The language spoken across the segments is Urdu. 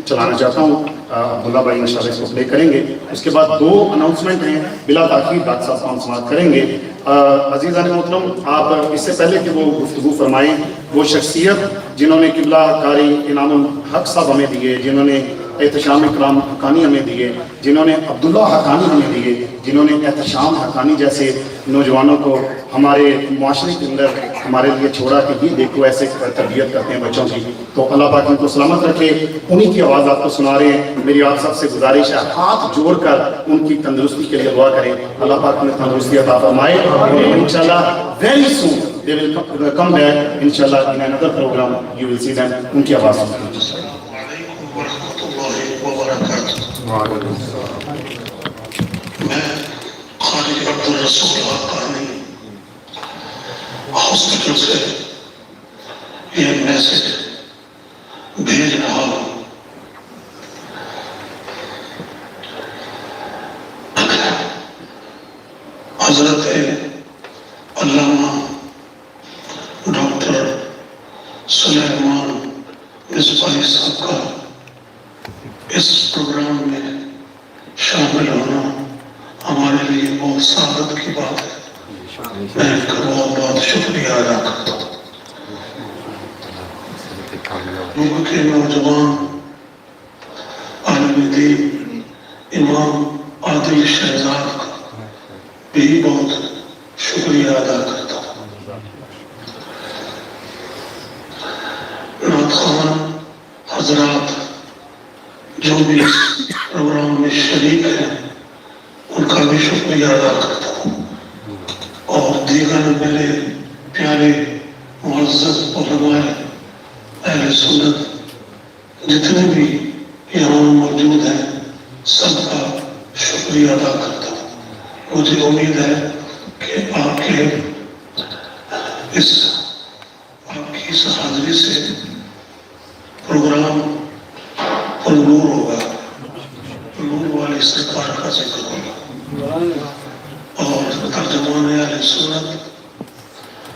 چلانا چاہتا ہوں. عبداللہ بھائی انشاءاللہ اس کو پلے کریں گے. اس کے بعد 2 اناؤنسمنٹ ہیں بلا تاخیر ڈاکٹر صاحب کا ہم سماعت کریں گے. عزیزان محترم، آپ اس سے پہلے کہ وہ گفتگو فرمائیں، وہ شخصیت جنہوں نے قبلہ قاری انعام الحق صاحب ہمیں دیے، جنہوں نے احتشام اکرام حقانی ہمیں دیے، جنہوں نے عبداللہ حقانی ہمیں دیے، جنہوں نے احتشام حقانی جیسے نوجوانوں کو ہمارے معاشرے کے اندر ہمارے لیے چھوڑا کہ یہ دیکھو ایسے تربیت کرتے ہیں بچوں کی. تو اللہ پاک ان کو سلامت رکھے. انہی کی آواز آپ کو سنا رہے ہیں. میری آپ سب سے گزارش ہے ہاتھ جوڑ کر ان کی تندرستی کے لیے دعا کریں. اللہ پاک انہیں تندرستی عطا فرمائے. انشاءاللہ very soon they will come back inshallah in another program. You will see them. ان کی آواز سنیں. میں خالد عبدالرسول حقانی ہاسپٹل سے یہ میسج بھیج رہا ہوں. حضرت علامہ ڈاکٹر سلیمان مصباحی صاحب کا اس پروگرام میں شامل ہونا ہمارے لیے بہت سعادت کی بات ہے. میں ان کا بہت بہت شکریہ ادا کرتا ہوں. لوگوں کے نوجوان عالم دین امام عادل شہزاد کا بھی بہت شکریہ ادا کرتا ہوں. نعت خوان حضرات جو بھی اس پروگرام میں شریک ہیں ان کا بھی شکریہ ادا کرتا ہوں. اور دیگر میرے پیارے معزز علماء اہل سنت جتنے بھی یہاں موجود ہیں سب کا شکریہ ادا کرتا ہوں. مجھے امید ہے کہ آپ کی اس حاضری سے پروگرام پرنور ہوگا، نور والی سرکار کا ذکر ہوگا. اور ترجمان اہل سنت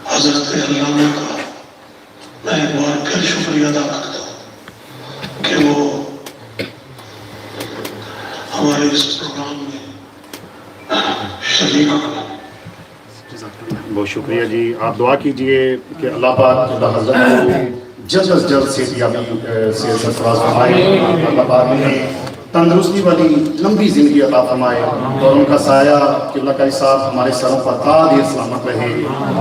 حضرت علامہ کا میں ایک بار پھر شکریہ ادا کرتا ہوں کہ وہ ہمارے اس پروگرام میں شریک ہوئے. بہت شکریہ جی. آپ دعا کیجئے کہ اللہ پاک اللہ حضرت کو جلد از جلد صحتیابی سے سرفراز فرمائے. اللہ پاک انہیں تندرستی والی لمبی زندگی عطا فرمائے اور ان کا سایہ قبلہ قاری صاحب ہمارے سروں پر تا دیر سلامت رہے.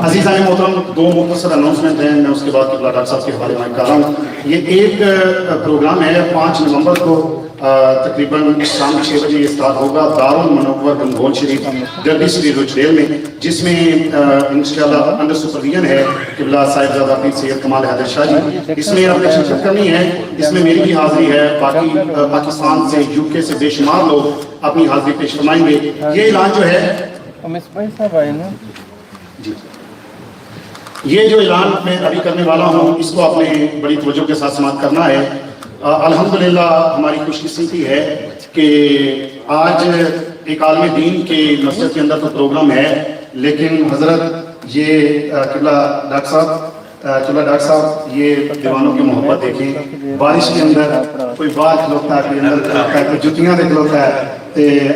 عزیزان محترم، 2 مختصر اناؤنسمنٹ ہیں. میں اس کے بعد قبلہ ڈاکٹر صاحب کے حوالے میں کر رہا ہوں. یہ ایک پروگرام ہے 5 نومبر کو تقریباً شام 6 بجے یہ اسٹارٹ ہوگا دارالمنور گنگول شریف ڈربی سٹریٹ روچڈیل میں، جس میں انشاءاللہ انڈر سپرویژن ہے قبلہ صاحبزادہ پیر سید کمال حیدر شاہ جی. اس میں اپنے شرکت کرنی ہے. اس میں میری بھی حاضری ہے. باقی پاکستان سے UK سے بے شمار لوگ اپنی حاضری پیش فرمائیں گے. یہ اعلان جو ہے جی، یہ جو اعلان میں ابھی کرنے والا ہوں اس کو آپ نے بڑی توجہ کے ساتھ سماعت کرنا ہے. الحمدللہ ہماری خوش قسمتی ہے کہ آج ایک عالم دین کے مسجد کے اندر تو پروگرام ہے، لیکن حضرت یہ قبلہ ڈاکٹر صاحب یہ دیوانوں کی محبت دیکھیں. بارش کے اندر کوئی بال کھلوتا ہے، کوئی اندر کھلوتا ہے، کوئی جتیاں دے کھلوتا ہے.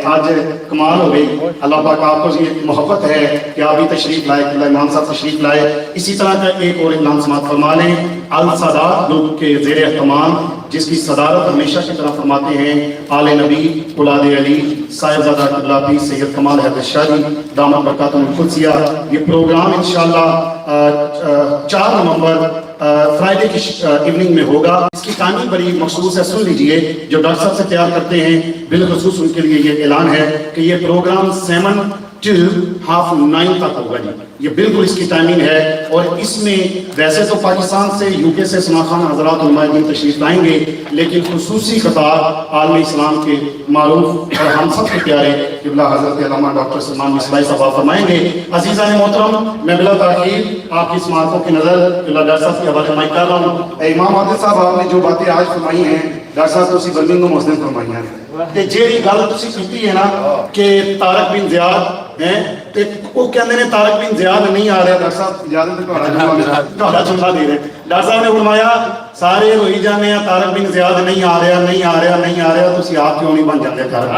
آج کمال ہو گئی. اللہ پاک آپ کو یہ محبت ہے کہ آپ بھی تشریف لائے، قبلہ امام صاحب تشریف لائے. اسی طرح کا ایک اور اعلان سماعت فرما لیں. السادات لوگ کے زیر اہتمام جس کی صدارت ہمیشہ کی طرح فرماتے ہیں آل نبی اولاد علی صاحبزادہ قبلہ پیر سید کمال حیدر شاہ جی دامت برکاتہم القدسیہ. یہ پروگرام انشاءاللہ 4 نومبر فرائیڈے کی ایوننگ میں ہوگا. اس کی ٹائمنگ بڑی مخصوص ہے، سن لیجئے. جو ڈاکٹر صاحب سے تیار کرتے ہیں بالخصوص ان کے لیے یہ اعلان ہے کہ یہ پروگرام 7 to 8:30 تک ہوگا جی. یہ بالکل اس کی ٹائمنگ ہے. اور اس میں ویسے تو پاکستان سے UK سے سنا خان حضرات علماء دین تشریف لائیں گے، لیکن خصوصی خطاب عالم اسلام کے معروف اور ہم سب کے پیارے قبلہ حضرت علامہ ڈاکٹر سلمان مصباحی صاحب فرمائیں گے. عزیزان محترم، میں بلا تاخیر آپ کی سماعتوں کی نظر قبلہ ڈاکٹر صاحب کے حوالے میں کر رہا ہوں. امام عادل صاحب آپ نے جو باتیں آج فرمائی ہیں ڈاکٹر صاحب تو اسی بندing کو مسلم فرمائی ہیں کہ جیڑی گل تسی کیتی ہے نا کہ طارق بن زیاد ہیں ਤੇ ਉਹ ਕਹਿੰਦੇ ਨੇ ਤਾਰਕ ਬਿਨ ਜ਼ਿਆਦ ਨਹੀਂ ਆ ਰਿਹਾ। ਡਾਕਟਰ ਸਾਹਿਬ ਇਜਾਜ਼ਤ ਹੈ ਤੁਹਾਡਾ ਜੁਮਲਾ ਦੇ ਰਹੇ। ਡਾਕਟਰ ਸਾਹਿਬ ਨੇ ਫਰਮਾਇਆ ਸਾਰੇ ਰੋਈ ਜਾਂਦੇ ਆ ਤਾਰਕ ਬਿਨ ਜ਼ਿਆਦ ਨਹੀਂ ਆ ਰਿਹਾ, ਨਹੀਂ ਆ ਰਿਹਾ, ਨਹੀਂ ਆ ਰਿਹਾ, ਤੁਸੀਂ ਆਪ ਕਿਉਂ ਨਹੀਂ ਬਣ ਜਾਂਦੇ ਤਾਰਕ ਬਿਨ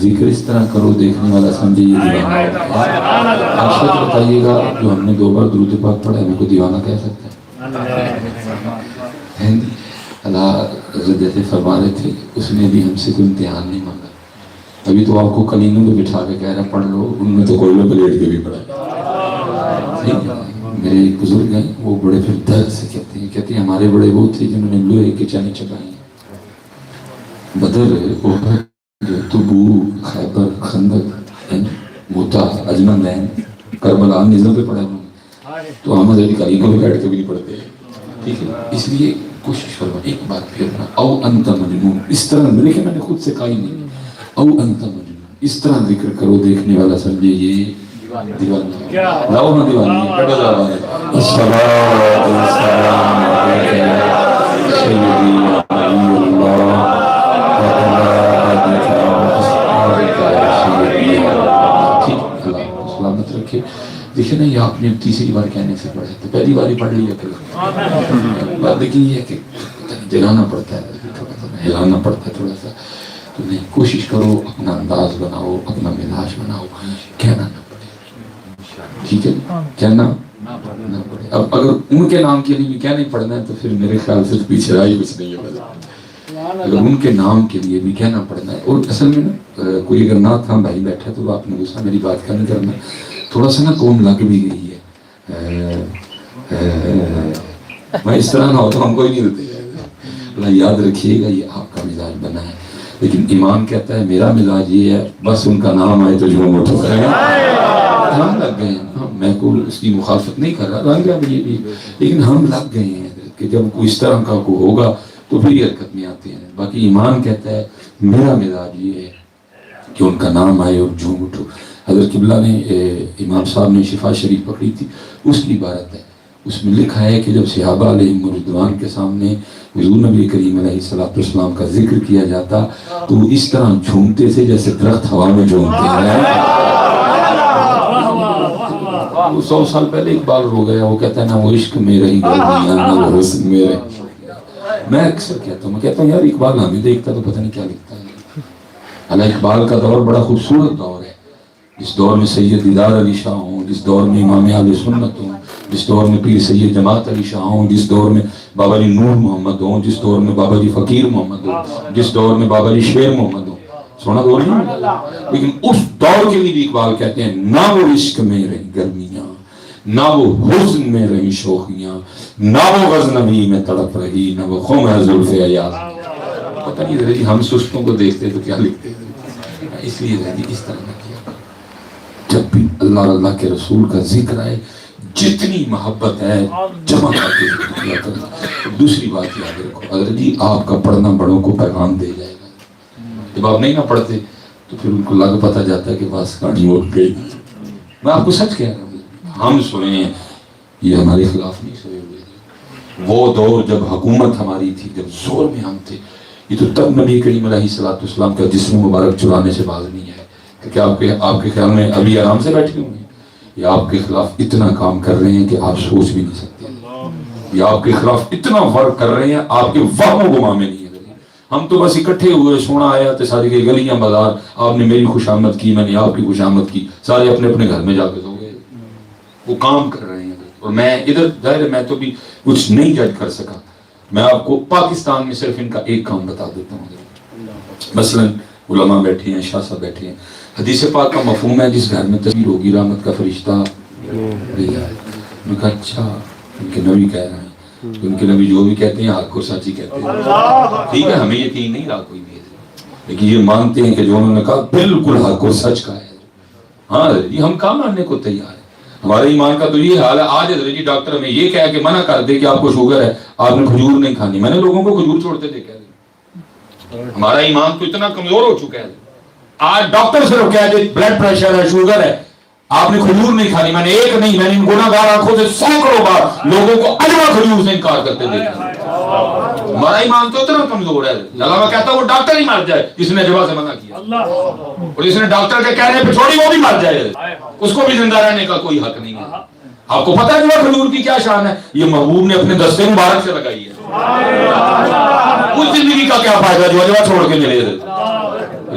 ذکر اس طرح کرو دیکھنے والا سمجھے یہ دیوانہ ہوگا۔ آپ سچ بتائیے گا جو ہم نے 2 بار درود پاک پڑھا ہے ہمیں کو دیوانہ کہہ سکتا ہے؟ اللہ حضرت جیسے فرما رہے تھے اس نے بھی ہم سے کوئی امتحان نہیں مانگا، ابھی تو آپ کو کلینوں میں بٹھا کے کہہ رہا پڑھ لو، ان میں تو کوئلوں پہ لیٹ کے بھی پڑھا۔ میرے ایک بزرگ ہیں وہ بڑے پھر درد سے کہتے ہیں ہمارے بڑے وہ تھے جنہوں نے لوہے کے چنے چبائے، بدر، احد، تبوک، خیبر، خندق، موتا، اجمل، کربلا، نظم پہ پڑھا انہوں نے، تو احمد علی کلینوں میں بیٹھ کے بھی نہیں پڑھتے، ٹھیک ہے؟ اس لیے کوشش کرو ایک بار پھر او انت مجنون، اس طرح لیکن میں نے خود سے کہا ہی نہیں، او انت مجنون اس طرح ذکر کرو دیکھنے والا سمجھے یہ دیوانہ لاؤ نہ دیوانہ بیٹھا جا رہا ہے۔ الصلاۃ والسلام علیک سیدی نبی اللہ سلامت رکھے۔ دیکھیں نا یہ آپ نے تیسری بار کہنے سے پڑھا تو پہلی بار ہی پڑھ لیا پھر بات دیکھیں یہ ہے کہ جگانا پڑتا ہے، ہلانا پڑتا ہے تھوڑا سا، تو نہیں کوشش کرو اپنا انداز بناؤ، اپنا مزاج بناؤ، کہنا نہ پڑے، ٹھیک ہے؟ کہنا نہ پڑے۔ اب اگر ان کے نام کے لیے بھی کیا نہیں پڑھنا ہے تو پھر میرے خیال سے پیچھے رہا ہی کچھ نہیں ہے، اگر ان کے نام کے لیے بھی کہنا پڑنا ہے۔ اور اصل میں نا کوئی اگر نہ تھا بھائی بیٹھا تو آپ نے غصہ میری بات کا نہیں کرنا، تھوڑا سا نا قوم لگ بھی گئی ہے، میں اس طرح نہ ہو تو ہم کوئی نہیں دیتے۔ اللہ یاد رکھیے گا یہ آپ کا مزاج بنا ہے، لیکن امام کہتا ہے میرا مزاج یہ ہے بس ان کا نام آئے تو جھوم اٹھو۔ ہم لگ گئے ہیں، میں کوئی اس کی مخالفت نہیں کر رہا، رنگ ہے یہ بھی، لیکن ہم لگ گئے ہیں کہ جب کوئی اس طرح کا کوئی ہوگا تو پھر یہ حرکت میں آتے ہیں۔ باقی ایمان کہتا ہے میرا مزاج یہ ہے کہ ان کا نام آئے اور جھوم اٹھو۔ حضرت قبلہ نے امام صاحب نے شفا شریف پکڑی تھی، اس کی عبارت ہے، اس میں لکھا ہے کہ جب صحابہ علیہم رضوان کے سامنے حضور نبی کریم علیہ السلام کا ذکر کیا جاتا تو وہ اس طرح جھومتے تھے جیسے درخت ہوا میں جھومتے ہیں۔ وہ 100 سال پہلے اقبال رو گیا، وہ کہتا ہے نہ وہ عشق میں رہی گرمیاں نہ وہ حسن میں رہی۔ میں اکثر کہتا ہوں یار اقبال ہمیں دیکھتا تو پتہ نہیں کیا لکھتا ہے۔ اللہ اقبال کا دور بڑا خوبصورت دور ہے، جس دور میں سید دیدار علی شاہ ہوں، جس دور میں امام اہل سنت ہوں، جس دور میں پیر سید جماعت علی شاہ ہوں، جس دور میں بابا جی نور محمد ہوں، جس دور میں بابا جی فقیر محمد ہوں، جس دور میں بابا جی شیر محمد ہوں، سونا دور نہیں، لیکن اس دور کے لیے بھی اقبال کہتے ہیں نہ وہ عشق میں رہی گرمیاں، نہ وہ حزن میں رہی شوخیاں، نہ وہ غزنوی میں تڑپ رہی، نہ وہ خم ہے زلف ایاز۔ پتہ نہیں ذرا جی ہم سستوں کو دیکھتے تو کیا لکھتے تھے، اس لیے ذرا جی اس طرح نہ کیا۔ جب بھی اللہ اور اللہ کے رسول کا ذکر آئے جتنی محبت ہے جمع کر کے کیا کریں۔ دوسری بات یاد رکھو حضرت جی آپ کا پڑھنا بڑوں کو پیغام دے جائے گا، جب آپ نہیں نہ پڑھتے تو پھر ان کو لگ پتہ جاتا ہے کہ بس کہانی اٹھ گئی۔ میں آپ کو سچ کہہ رہا ہوں، ہم سوئے ہیں یہ ہمارے خلاف نہیں سوئے ہوئے، وہ دور جب حکومت ہماری تھی، جب زور میں ہم تھے، یہ تو تب نبی کریم علیہ السلام کا جسم مبارک چرانے سے باز نہیں ہے کہ کیا آپ کے خیال میں ابھی آرام سے بیٹھے ہوئے ہیں؟ یہ آپ کے خلاف اتنا کام کر رہے ہیں کہ آپ سوچ بھی نہیں سکتے، یہ آپ کے خلاف اتنا ورک کر رہے ہیں آپ کے وہم و گمان میں نہیں ہے۔ ہم تو بس اکٹھے ہوئے، سونا آیا تو ساری کی گلیاں بازار، آپ نے میری خوشامد کی، میں نے آپ کی خوشامد کی، سارے اپنے اپنے گھر میں جا کے سو گئے۔ وہ کام کر رہے ہیں اور میں ادھر ظاہر میں تو بھی کچھ نہیں جج کر سکا۔ میں آپ کو پاکستان میں صرف ان کا ایک کام بتا دیتا ہوں، مثلا علماء بیٹھے ہیں، شاہ صاحب بیٹھے ہیں، حدیث پاک کا مفہوم ہے جس گھر میں تصویر ہوگی رحمت کا فرشتہ نہیں آئے۔ میں کہا اچھا ان کے نبی کہہ رہے ہیں، ان کے نبی جو بھی کہتے ہیں حق اور سچ ہی کہتے ہیں، ٹھیک ہے؟ ہمیں یقین نہیں رہا کوئی بھی، لیکن یہ مانتے ہیں کہ جو انہوں نے کہا بالکل حق اور سچ کا ہے۔ ہاں جی ہم کہاں ماننے کو تیار ہیں، ہمارے ایمان کا تو یہ حال ہے۔ آج حضرت جی ڈاکٹر ہمیں یہ کہہ کے منع کر دے کہ آپ کو شوگر ہے، آپ نے کھجور نہیں کھانی، میں نے لوگوں کو کھجور چھوڑتے دیکھا ہے۔ ہمارا ایمان تو اتنا کمزور ہو چکا ہے، آج ڈاکٹر صرف کہہ دے بلڈ پریشر ہے، شوگر ہے، آپ نے کھجور نہیں کھانی، میں نے ایک نہیں، میں نے گناہگار آنکھوں سے سینکڑوں بار لوگوں کو اجوا کھجور سے انکار کرتے دیکھا۔ ہمارا ایمان تو اتنا کمزور ہے، اللہ میں کہتا ہوں وہ ڈاکٹر ہی مر جائے جس نے اجوا سے منع کیا، اور جس نے ڈاکٹر کے کہنے پہ چھوڑی وہ بھی مر جائے، اس کو بھی زندہ رہنے کا کوئی حق نہیں ہے۔ آپ کو پتہ ہے اجوا کھجور کی کیا شان ہے؟ یہ محبوب نے اپنے دستے مبارک سے لگائی ہے۔ اس زندگی کا کیا فائدہ جو اجوا چھوڑ کے ملے،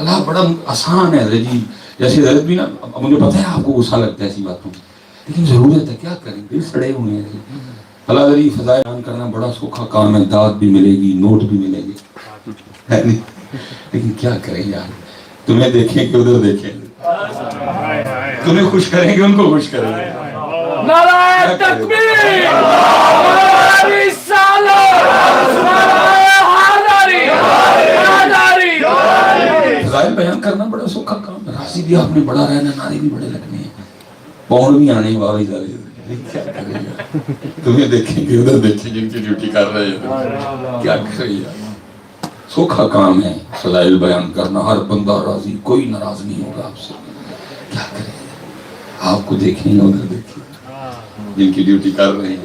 اللہ بڑا آسان ہے حضرت جی. جیسے حضرت بھی نا, مجھے پتہ ہے آپ کو غصہ لگتا ہے ایسی باتوں میں, لیکن ضرورت ہے, کیا کریں, دل سڑے ہوئے ہیں. اللہ علی فضائل بیان کرنا بڑا سوکھا کام ہے, داد بھی ملے گی, نوٹ بھی ملے گی, ہے نہیں, لیکن کیا کریں یار, تمہیں دیکھیں کہ ادھر دیکھیں, تمہیں خوش کریں گے ان کو خوش کریں گے. نعرہ تکبیر، نعرہ رسالت، نعرہ حیدری، حیدری. فضائل بیان کرنا بڑا سوکھا کام ہے, راضی بھی آپ نے بڑا رہنا, نعرے بھی بڑے لگنے ہیں, پاؤں بھی آنے والی سارے. کیا کریں گے, تمہیں دیکھیں گے ادھر دیکھیں جن کی ڈیوٹی کر رہے ہیں, کیا کریں یار, سوکھا کام ہے فضائل بیان کرنا, ہر بندہ راضی, کوئی ناراض نہیں ہوگا آپ سے. کیا کریں, آپ کو دیکھیں گے ادھر دیکھیں جن کی ڈیوٹی کر رہے ہیں.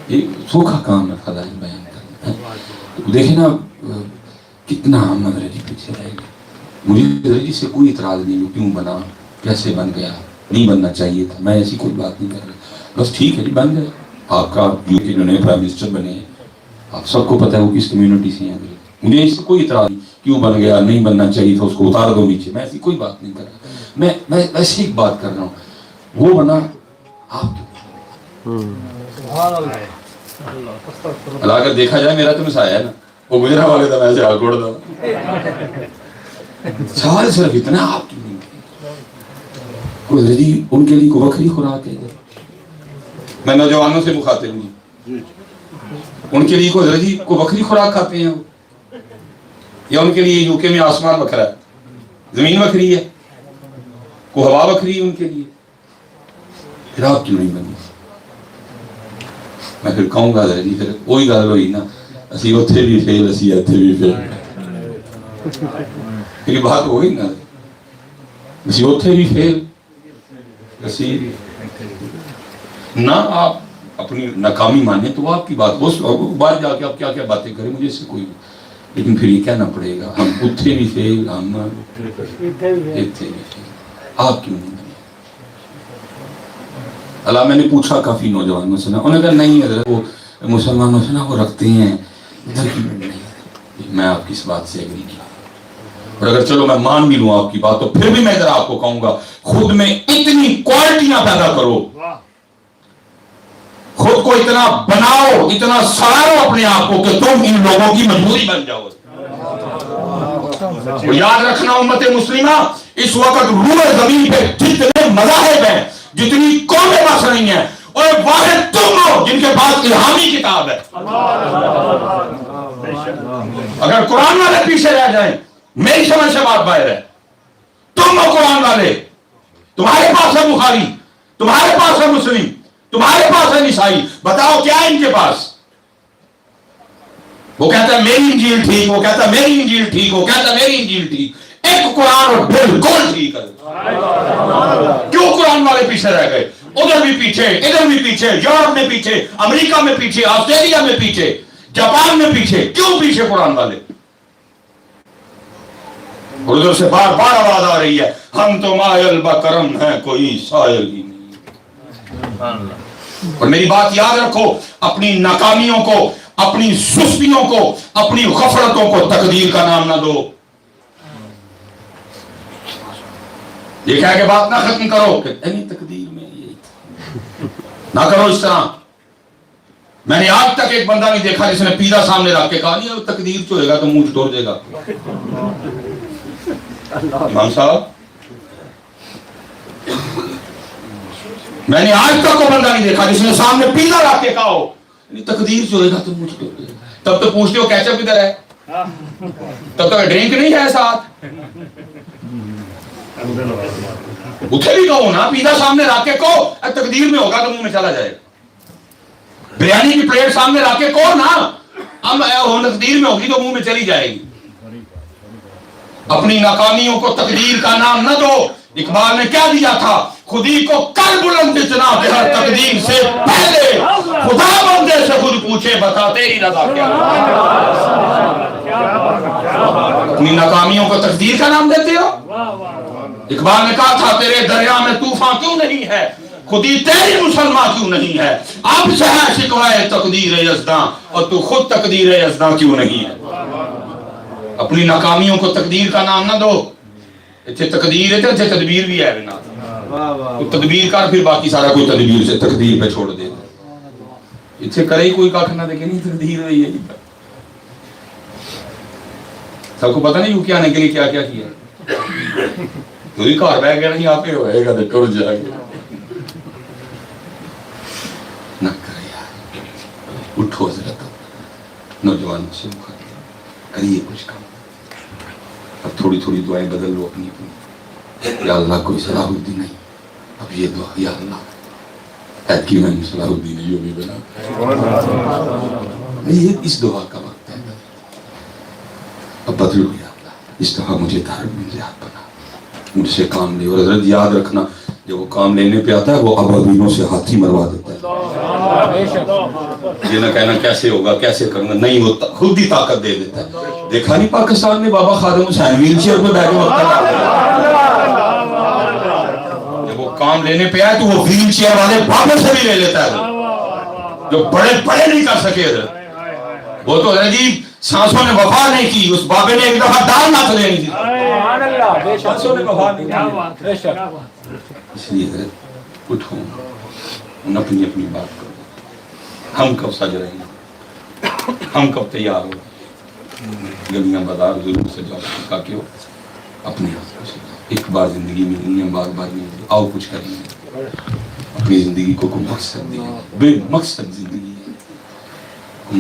یہ سوکھا کام ہے فضائل بیان کرنا. دیکھیں نا کتنا احمد رضی پیچھے رہے گا. مجھے رضی سے کوئی اعتراض نہیں, وہ کیوں بنا, کیسے بن گیا, نہیں بننا چاہیے تھا, میں ایسی کوئی بات نہیں کر رہا, بس ٹھیک ہے جی بن گئے. آپ کا یو کے جو نئے پرائم منسٹر بنے ہیں, آپ سب کو پتہ ہے وہ کس کمیونٹی سے ہیں. مجھے اس سے کوئی اعتراض نہیں, کیوں بن گیا, نہیں بننا چاہیے تھا, اس کو اتار دو نیچے, میں ایسی کوئی بات نہیں کر رہا. میں ایسی ایک بات کر رہا ہوں, وہ بنا آپ اللہ اگر دیکھا جائے میرا تو مسایا ہے نا, وہ گجرا والے تھا, میں ایسے ہاتھ گھوڑ تھا. سوال صرف اتنا, آپ کیوں نہیں کوئی رضی ان کے لیے کوئی بکری خوراک ہے. میں نوجوانوں سے مخاطب ہوں, ان کے لیے کوئی رضی کو بکری خوراک کھاتے ہیں, یا ان کے لیے یو کے میں آسمان بکرا ہے, زمین بکری ہے, کو ہوا بکری ہے ان کے لیے, پھر آپ کیوں نہیں بنی. میں پھر کہوں گا جی, پھر وہی گل ہوئی نا, اسی اتھے بھی فیل, اسی اتھے بھی فیل. پھر بات ہوئی نا, اسی اتھے بھی فیل, اسی نہ آپ اپنی ناکامی مانیں تو آپ کی بات, وہ باہر جا کے آپ کیا کیا باتیں کریں, مجھے اس سے کوئی, لیکن پھر یہ کہنا پڑے گا ہم اتھے بھی فیل, ہم اتھے بھی فیل. آپ کیوں نہیں بنے. اللہ, میں نے پوچھا کافی نوجوانوں سے نا, انہوں نے کہا نہیں حضرت وہ مسلمانوں سے نا وہ رکھتے ہیں ادھر کی. میں آپ کی اس بات سے ایگری کیا, اور اگر چلو میں مان بھی لوں آپ کی بات, تو پھر بھی میں ادھر آپ کو کہوں گا خود میں اتنی کوالٹیاں پیدا کرو, خود کو اتنا بناؤ, اتنا سوارو اپنے آپ کو کہ تم ان لوگوں کی مجبوری بن جاؤ. اور یاد رکھنا امت مسلمہ, اس وقت روح زمین پہ جتنے مذاہب ہیں, جتنی قومیں بس رہی ہیں, اور واحد تم ہو جن کے پاس الہامی کتاب ہے. اگر قرآن والے پیچھے رہ جائیں, میری سمجھ سے بات باہر ہے, تم ہو قرآن والے, تمہارے پاس ہے بخاری, تمہارے پاس ہے مسلم, تمہارے پاس ہے نسائی, بتاؤ کیا ہے ان کے پاس. وہ کہتا ہے میری انجیل ٹھیک, وہ کہتا ہے میری انجیل ٹھیک, وہ کہتا ہے میری انجیل ٹھیک. ایک قرآن اور بالکل ٹھیک ہے. کیوں قرآن والے پیچھے رہ گئے, ادھر بھی پیچھے, ادھر بھی پیچھے, یورپ میں پیچھے, امریکہ میں پیچھے, آسٹریلیا میں پیچھے, جاپان میں پیچھے, کیوں پیچھے قرآن والے. ادھر سے بار بار آواز آ رہی ہے, ہم تو مائل بکرم ہیں, کوئی سائل ہی نہیں. اور میری بات یاد رکھو, اپنی ناکامیوں کو, اپنی سستیوں کو, اپنی غفلتوں کو تقدیر کا نام نہ دو. یہ کہہ کے بات نہ ختم کرو کہ تقدیر میں یہ نہ کرو اس طرح. میں نے آج تک ایک بندہ نہیں دیکھا جس نے پیزا سامنے رکھ کے کہا نہیں تقدیر جو ہوئے گا تو منہ چھوڑ دے گا. امام صاحب, میں نے آج تک وہ بندہ نہیں دیکھا جس نے سامنے پیزا رکھ کے کہا ہو تقدیر جو ہوئے گا تو منہ چھوڑ دے گا. تب تو پوچھتے ہو کیچپ کدھر ہے, تب تک ڈرنک نہیں ہے ساتھ. اتھے بھی کہو نا, پیزا سامنے رکھ کے کہو تقدیر میں ہوگا تو منہ میں چلا جائے. بریانی کی پلیٹ سامنے رکھ کے کہو نا, ہم تقدیر میں ہوگی تو منہ میں چلی جائے گی. اپنی ناکامیوں کو تقدیر کا نام نہ دو. اقبال نے کیا دیا تھا, خودی کو کر بلند جناب ہر تقدیر سے پہلے, خدا بندے سے خود پوچھے بتا تیری رضا کیا. اپنی ناکامیوں کو تقدیر کا نام دیتے ہو. اقبال نے کہا تھا تیرے دریا میں طوفان کیوں نہیں ہے, خودی تیری مسلمان کیوں نہیں ہے, اب سے ہے شکوائے تقدیر یزداں, اور تو خود تقدیر یزداں کیوں نہیں ہے. اپنی ناکامیوں کو تقدیر کا نام نہ دو. اتنے تقدیر ہے تے تدبیر بھی ہے نا. تو تدبیر کر پھر باقی سارا کوئی تدبیر سے تقدیر پہ چھوڑ دے. اتنے کرے ہی کوئی کاکھ نہ دے کہ نہیں تقدیر ہوئی ہے. سب کو پتہ نہیں یوں کے آنے کے لیے کیا کیا کیا. تو ہی گھر بہ گیا نہیں آپ ہوئے گا تو ٹر جائے گا. نہ کرے یار, اٹھو ذرا تو نوجوانوں سے مخاطب کریے کچھ کام. اب تھوڑی تھوڑی دعائیں بدل لو اپنی اپنی. یا اللہ کوئی صلاح الدین نہیں, اب یہ دعا یا اللہ ایکی میں صلاح الدین یہ بھی بنا. یہ اس دعا کا وقت ہے. اب بدلو یا اللہ اس دفعہ مجھے دھارم میں زیادہ بنا, مجھ سے کام لے. اور حضرت یاد رکھنا جب وہ کام لینے پہ آتا ہے وہ ابابینوں سے ہاتھی مروا دیتا ہے. یہ نہ کہنا کیسے ہوگا کیسے کروں گا, نہیں وہ خود ہی طاقت دے دیتا ہے. دیکھا نہیں پاکستان میں بابا خادم حسین ویل چیئر پہ بیٹھے ہوتا ہے, جب وہ کام لینے پہ آئے تو وہ ویل چیئر والے بابے سے بھی لے لیتا ہے جو بڑے بڑے نہیں کر سکے. حضرت وہ تو عجیب سانسوں نے وفا نہیں کی, اس بابے نے ایک دفعہ ڈال نہ لینی تھی. سانسوں نے وفا نہیں کی. اس لیے حضرت اٹھو ان اپنی اپنی بات کرو. ہم کب سج رہے ہیں, ہم کب تیار ہو, گلیاں بازار ضرور سے جاؤ تاکہ ہو اپنے ہاتھ سے. ایک بار زندگی میں نہیں ہے, بار بار نہیں, آؤ کچھ کریں گے. اپنی زندگی کو کوئی مقصد دیں, بے مقصد زندگی ہے.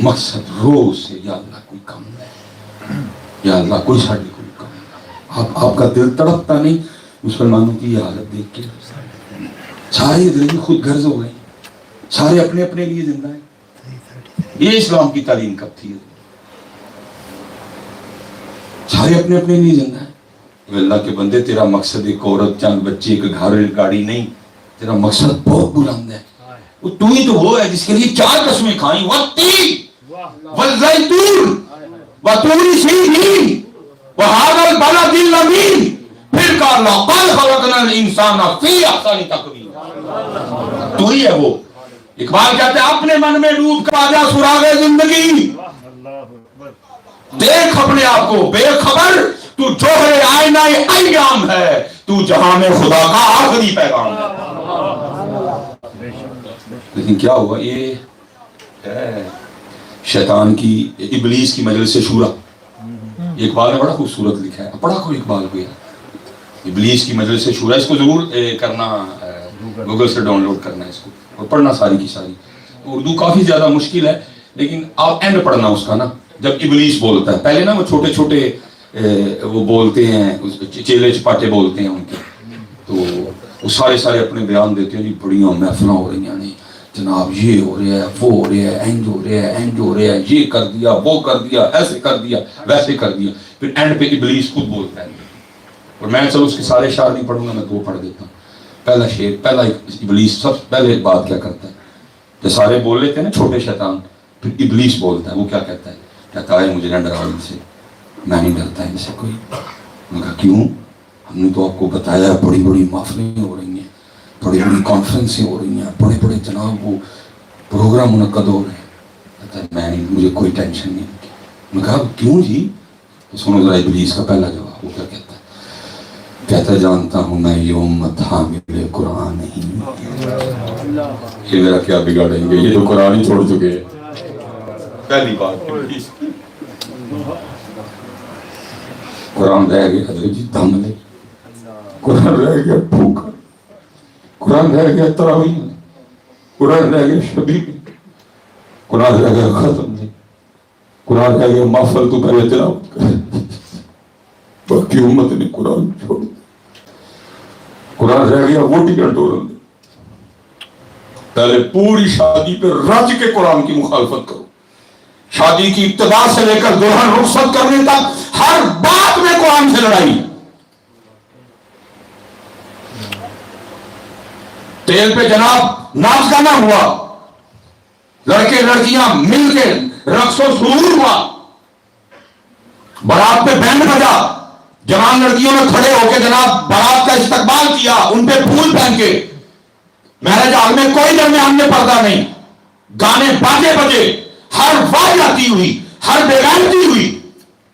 مقصد روز سے یا اللہ کوئی کم نہیں, یا اللہ کوئی ساڑھے کوئی کم نہیں. آپ کا دل تڑپتا نہیں مسلمانوں کی یہ حالت دیکھ کے. سارے دل خود غرض ہو گئے, سارے اپنے اپنے لیے زندہ ہیں. یہ اسلام کی تعلیم کب تھی؟ سارے اپنے اپنے لیے زندہ ہیں. اللہ کے بندے تیرا مقصد ایک عورت چند بچے ایک گھر ایک گاڑی نہیں, تیرا مقصد بہت بلند ہے. تو ہی تو وہ ہے جس کے لیے 4 قسمیں کھائیں, والتین والزیتون وطور سینین وہذا البلد الامین. پھر کہا لقد خلقنا الانسان فی احسن تقویم. تو ہی ہے وہ. اقبال کہتے ہیں اپنے من میں ڈوب کر آجا سراغ زندگی, دیکھ اپنے آپ کو بے خبر, تو جوہر آئینہ ایام ہے, تو جہاں میں خدا کا آخری پیغام ہے. لیکن کیا ہوا, یہ شیطان کی ابلیس کی مجلس شورا. اقبال نے بڑا خوبصورت لکھا ہے, پڑھا کو اقبال کو, ابلیس کی مجلس شورا. اس کو ضرور کرنا, گوگل سے ڈاؤن لوڈ کرنا اس کو اور پڑھنا ساری کی ساری. اردو کافی زیادہ مشکل ہے لیکن آپ اینڈ پڑھنا اس کا نا, جب ابلیس بولتا ہے. پہلے نا وہ چھوٹے چھوٹے وہ بولتے ہیں, چیلے چپاٹے بولتے ہیں ان کے, تو وہ سارے سارے اپنے بیان دیتے ہیں. جی بڑیاں محفلیں ہو رہی ہیں جناب, یہ ہو رہا ہے وہ ہو رہا ہے, اینج ہو رہا ہے اینج ہو رہا ہے, یہ کر دیا وہ کر دیا, ایسے کر دیا ویسے کر دیا. پھر اینڈ پہ ابلیس خود بولتا ہے. اور میں چلو اس کے سارے اشعار نہیں پڑھوں گا, میں 2 پڑھ دیتا ہوں. پہلا شعر, پہلا ابلیس سب پہلے بات کیا کرتا ہے, جو سارے بول لیتے ہیں نا چھوٹے شیطان, پھر ابلیس بولتا ہے. وہ کیا کہتا ہے, کہتا ہے مجھے نہ ڈراؤ ان سے, میں نہیں ڈرتا ان سے کوئی. میں کہا کیوں؟ ہم نے تو آپ کو بتایا بڑی بڑی محفلیں ہو رہی ہیں, بڑی بڑی کانفرنسیں ہو رہی ہیں, بڑے بڑے جناب وہ پروگرام منعقد ہو رہے ہیں. کہتا ہے میں نہیں, مجھے کوئی ٹینشن نہیں. میں کہا کیوں جی؟ تو سنو ذرا ابلیس کا پہلا جواب. وہ کیا کہتا ہے, کہتا ہے جانتا ہوں میں یہ امت حامل قرآن نہیں, یہ میرا کیا بگاڑیں گے, یہ تو قرآن ہی چھوڑ چکے ہیں. پہلی بات قرآن رہ گیا حضرت جی دم لے, قرآن رہ گیا بھوکا, قرآن رہ گیا تراویح, قرآن رہ گیا شبی, قرآن رہ گیا ختم نہیں, قرآن رہ گیا محفل تو پہلے تلاوت کرے. باقی امت نے قرآن چھوڑ, قرآن رہ گیا ووٹی کنٹرول. پہلے پوری شادی پہ رج کے قرآن کی مخالفت کرو. شادی کی ابتدا سے لے کر دلہن رخصت کرنے تک ہر بات میں قرآن سے لڑائی. تیل پہ جناب ناچ گانا ہوا, لڑکے لڑکیاں مل کے رقص و سرور ہوا, بارات پہ بینڈ بجا, جوان لڑکیوں نے کھڑے ہو کے جناب بارات کا استقبال کیا, ان پہ پھول پہن کے. میرج ہال میں کوئی درمیان میں پردہ نہیں, گانے باجے بجے, ہر واجاتی ہوئی, ہر بےغیرتی ہوئی,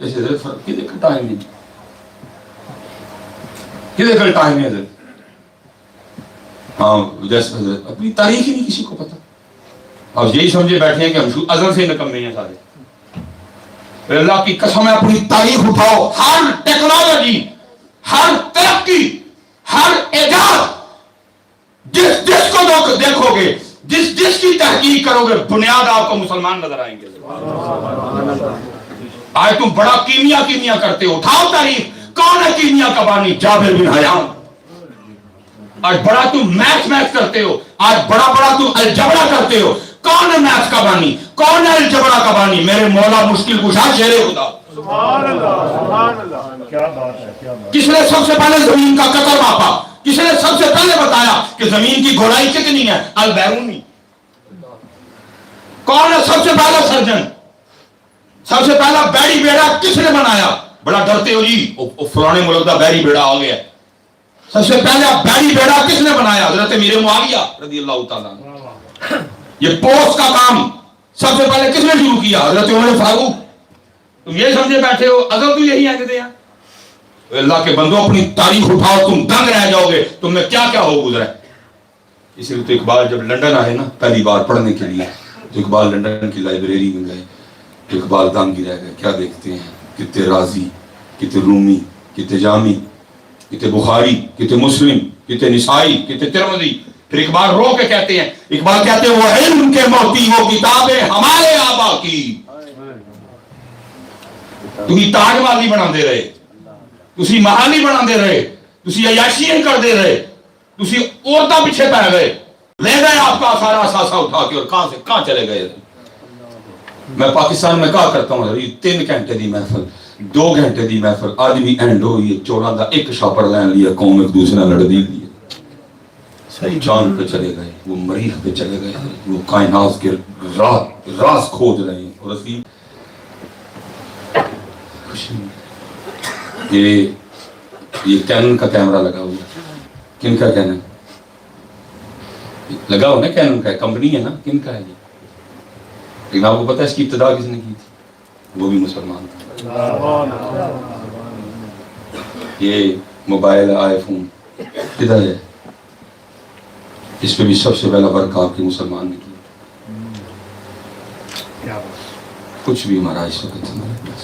جیسے حضرت فرق کدے کا ٹائم نہیں، کدے کا ٹائم ہے حضرت؟ ہاں جیسے حضرت اپنی تاریخ ہی نہیں کسی کو پتا. اب یہی سمجھے بیٹھے ہیں کہ ہم ازل سے نکمے ہیں سارے. اللہ کی قسم ہے اپنی تاریخ اٹھاؤ، ہر ٹیکنالوجی، ہر ترقی، ہر ایجاد، جس کو دیکھو گے، جس کی تحقیق کرو گے، بنیاد آپ کو مسلمان نظر آئیں گے. آج تم بڑا کیمیا کرتے ہو، اٹھاؤ تاریخ. کون ہے کیمیا کا بانی؟ جابر بن حیان. آج بڑا تم میتھ کرتے ہو، آج بڑا تم الجبرا کرتے ہو. کون ہے میتھ کا بانی؟ کون ہے الجبرا کا بانی؟ میرے مولا مشکل کشا شیر خدا. سبحان اللہ، کیا بات ہے، کیا بات. کس نے سب سے پہلے زمین کا قطر ماپا؟ کس نے سب سے پہلے بتایا کہ زمین کی گہرائی کتنی ہے؟ البیرونی. کون ہے سب سے پہلا سرجن؟ سب سے پہلا بیڑی بیڑا کس نے بنایا؟ بڑا ڈرتے ہو جی، فلانے ملک کا بیڑی بیڑا آ گیا. سب سے پہلا بیڑی بیڑا کس نے بنایا؟ حضرت امیر معاویہ رضی اللہ تعالیٰ. یہ پوسٹ کا کام سب سے پہلے کس نے شروع کیا؟ حضرت عمر فاروق. تم یہ سمجھے بیٹھے ہو اگر تو یہی آگے دیا. اللہ کے بندوں اپنی تاریخ اٹھاؤ، تم دنگ رہ جاؤ گے. تم نے کیا کیا ہو گزرا ہے. اسی لیے تو اقبال جب لندن آئے نا پہلی بار پڑھنے کے لیے، تو اقبال لندن کی لائبریری میں گئے تو اقبال دنگ رہ گئے. کیا دیکھتے ہیں؟ کتے رازی، کتے رومی، کتے جامی، کتے بخاری، کتے مسلم، کتے نسائی، کتے ترمذی. پھر اقبال رو کے کہتے ہیں، اقبال کہتے ہیں وہ علم کے موتی وہ کتابیں ہمارے آبا کی. تھی تاج مالی بنا دے رہے، تھی محالی بنا دے رہے، تھی عیاشیاں کر دے رہے، تھی عورتیں پیچھے پہ گئے، لے گئے آپ کا سارا اثاثہ اٹھا کے اور کہاں سے کہاں چلے گئے. میں پاکستان میں کہا کرتا ہوں 3 گھنٹے دی محفل، 2 گھنٹے دی محفل، آدمی اینڈ ہوئی چوڑا دا ایک شاپر لین لیا، قوم ایک دوسرے لڑ دی لیا. چاند پہ چلے گئے، وہ مریخ پہ چلے گئے، وہ کائنات کے راز کھوج رہے ہیں. اور اسی یہ کینن کا کیمرہ لگا ہوا ہے. کن کا کینن لگا ہوا نا؟ کینن کا کمپنی ہے نا. کن کا ہے یہ؟ لیکن آپ کو پتہ ہے اس کی ابتدا کس نے کی تھی؟ وہ بھی مسلمان تھا. یہ موبائل آئی فون کدھر ہے؟ اس پہ بھی سب سے پہلا ورک آپ کے مسلمان نے کیا. کچھ بھی ہمارا اس وقت ہمارے پاس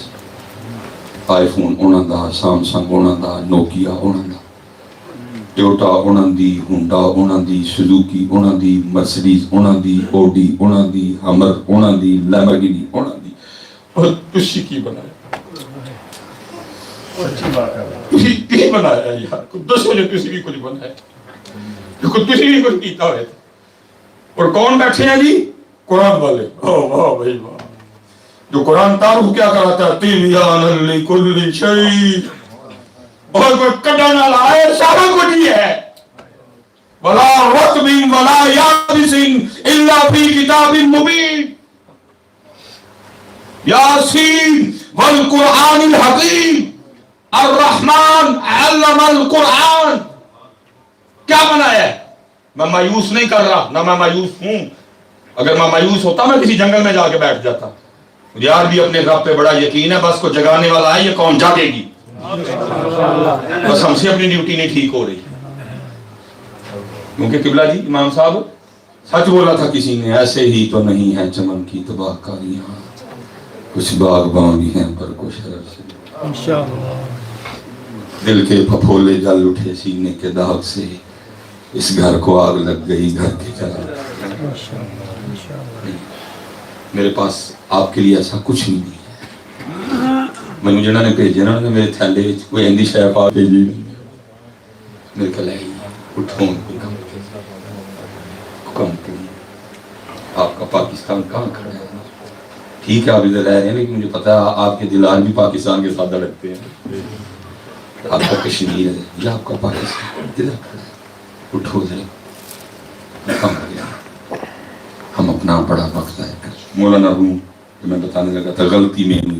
آئی فون انہوں دا، سامسنگ انہوں دا، نوکیا انہوں دا، ٹویوٹا انہوں دی، ہونڈا انہوں دی، سوزوکی انہوں دی، مرسیڈیز انہوں دی، اوڈی انہوں دی، ہمر انہوں دی، لیمبورگینی انہوں دی. اور تسی کی بنایا؟ سچی بات ہے. تسی بنایا یار، دسو جو تسی بھی کچھ بنایا، تسی بھی کچھ کیتا ہوئے. اور کون بیٹھے ہیں جی؟ قرآن والے. واہ بھائی واہ. جو قرآن تعارف کیا کراتا ہے؟ تیبیان لکل شیء، اور کوئی کڈن لائے سارا کچھ ہی ہے. ولا رطب ولا یابس الا فی کتاب مبین. یاسین والقرآن الحکیم، الرحمن علم القرآن. کیا بنایا ہے؟ میں مایوس نہیں کر رہا، نہ میں مایوس ہوں. اگر میں مایوس ہوتا میں کسی جنگل میں جا کے بیٹھ جاتا. یار بھی اپنے رب پہ بڑا یقین ہے، بس کو جگانے والا ہے، یہ کون جاگے گی. بس ہم سے اپنی ڈیوٹی نہیں ٹھیک ہو رہی. کیونکہ قبلہ جی امام صاحب سچ بولا تھا کسی نے، ایسے ہی تو نہیں ہے چمن کی تباہ کاریاں، کچھ باغباں بھی ہیں پر کچھ شرر. دل کے پھپھولے جل اٹھے سینے کے داغ سے، اس گھر کو آگ لگ گئی گھر کے چراغ. میرے پاس آپ کے لیے ایسا کچھ نہیں ہے. میں جنہوں نے بھیجے نا میرے تھیلے کوئی ہندی شے پا بھیجی میرے کو لے اٹھوں آپ کا پاکستان کہاں کھڑا ہے. ٹھیک ہے آپ ادھر رہ رہے ہیں، لیکن مجھے پتا ہے آپ کے دل آج بھی پاکستان کے ساتھ لگتے ہیں. آپ کا کشمیر ہے یا آپ کا پاکستان ادھر کھڑا ہے. اٹھو ذرا، ہم اپنا بڑا وقت ضائع کر. مولانا روم جو میں بتانے لگا تھا، غلطی میں ہوئی.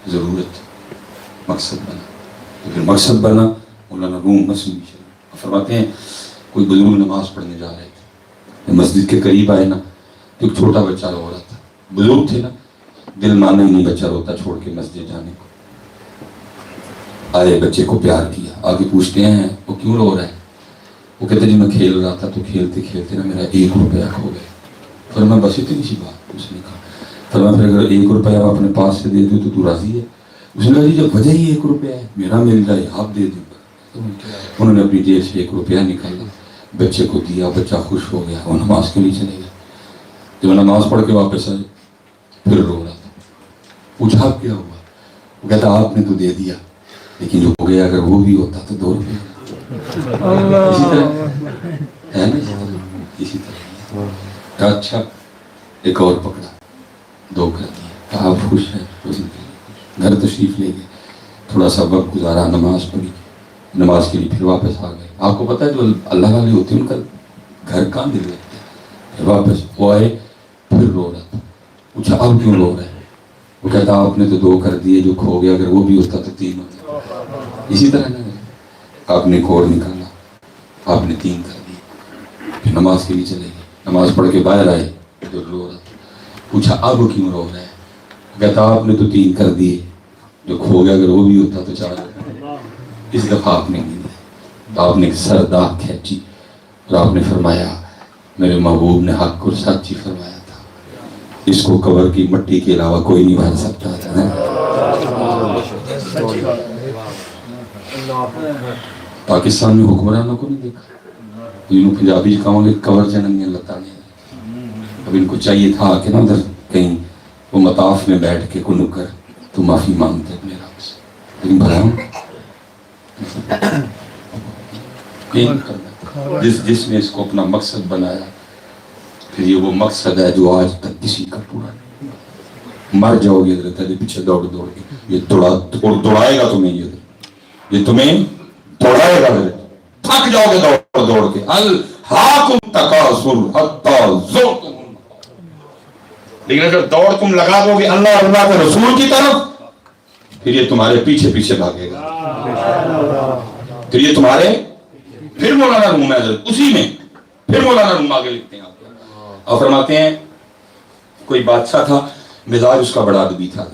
ضرورت مقصد بنا، تو پھر مقصد بنا. مولانا روم مسلم فرماتے ہیں کوئی بزرگ نماز پڑھنے جا رہے تھے، مسجد کے قریب آئے نا تو ایک چھوٹا بچہ رو رہا تھا. بزرگ تھے نا، دل مانا ہی نہیں بچہ روتا چھوڑ کے مسجد جانے کو. آئے بچے کو پیار کیا, آگے پوچھتے ہیں وہ کیوں رو رہا ہے؟ وہ کہتے جی میں کھیل رہا تھا تو کھیلتے کھیلتے نا میرا 1 روپیہ کھو گیا. پھر میں بس اتنی سی بات اس نے کہا. پھر میں اگر 1 روپیہ اپنے پاس سے دے دوں تو تو راضی ہے؟ اس نے کہا جی جب وجہ ہی 1 روپیہ ہے, میرا مل جائے آپ دے دوں. انہوں نے اپنی جیب سے 1 روپیہ نکالا, بچے کو دیا, بچہ خوش ہو گیا, وہ نماز کے لیے چلے گئے. جب نماز پڑھ کے واپس آئے پھر رو رہا تھا. پوچھا کیا ہوا؟ وہ کہتا آپ نے تو دے دیا لیکن جو ہو گیا اگر وہ بھی ہوتا تو 2 روپیہ. اسی طرح ہے نا, اسی طرح. کہا اچھا ایک اور پکڑا, 2 کر دیا. آپ خوش ہیں؟ گھر تشریف لے گئے, تھوڑا سا وقت گزارا, نماز پڑھی, نماز کے لیے پھر واپس آ گئے. آپ کو پتہ ہے جو اللہ والے ہوتے ہیں ان کا گھر کہاں دل لگتا ہے. پھر واپس وہ آئے پھر رو رہا تھا. پوچھا اب کیوں رو رہا ہے؟ وہ کہتا آپ نے تو 2 کر دیے, جو کھو گیا اگر وہ بھی ہوتا تو 3 ہوتا. اسی طرح نا آپ نے 1 اور نکالا, آپ نے 3 کر دیے, پھر نماز کے لیے چلے گئے. نماز پڑھ کے باہر آئے تو رو رہا تھا. پوچھا اب کیوں رو رہا ہے؟ کہتا آپ نے تو 3 کر دیے, جو کھو گیا اگر وہ بھی ہوتا تو 4 ہوتا. اس دفعہ آپ نے نہیں دیا. آپ نے سردار کھینچی اور آپ نے فرمایا میرے محبوب نے حق اور سچ ہی فرمایا تھا, اس کو قبر کی مٹی کے علاوہ کوئی نہیں بھر سکتا تھا. پاکستان میں حکمرانوں کو نہیں دیکھا, انہوں پنجابی کہوں گے قبر جننگیں لتانے. اب ان کو چاہیے تھا کہ نا ادھر کہیں وہ مطاف میں بیٹھ کے کو نکر تو معافی مانگتے اپنے رب سے, لیکن بھلاؤں جس نے اس کو اپنا مقصد بنایا, پھر یہ وہ مقصد ہے جو آج تک کسی کا پورا نہیں. مر جاؤ گے حضرت علی پیچھے دوڑ دوڑ کے, یہ دوڑائے گا تمہیں, یہ تمہیں دوڑائے گا, تھک جاؤ گے دوڑ دوڑ کے. الہاکم تکاثر حتی زرتم. لیکن اگر دوڑ تم لگا دو گے اللہ اللہ کے رسول کی طرف, پھر یہ تمہارے پیچھے پیچھے بھاگے گا. پھر یہ تمہارے پھر مولانا روم ہے حضرت اسی میں, پھر مولانا روم آگے لکھتے ہیں آپ اور فرماتے ہیں کوئی بادشاہ تھا, مزاج اس کا بڑا ادبی تھا.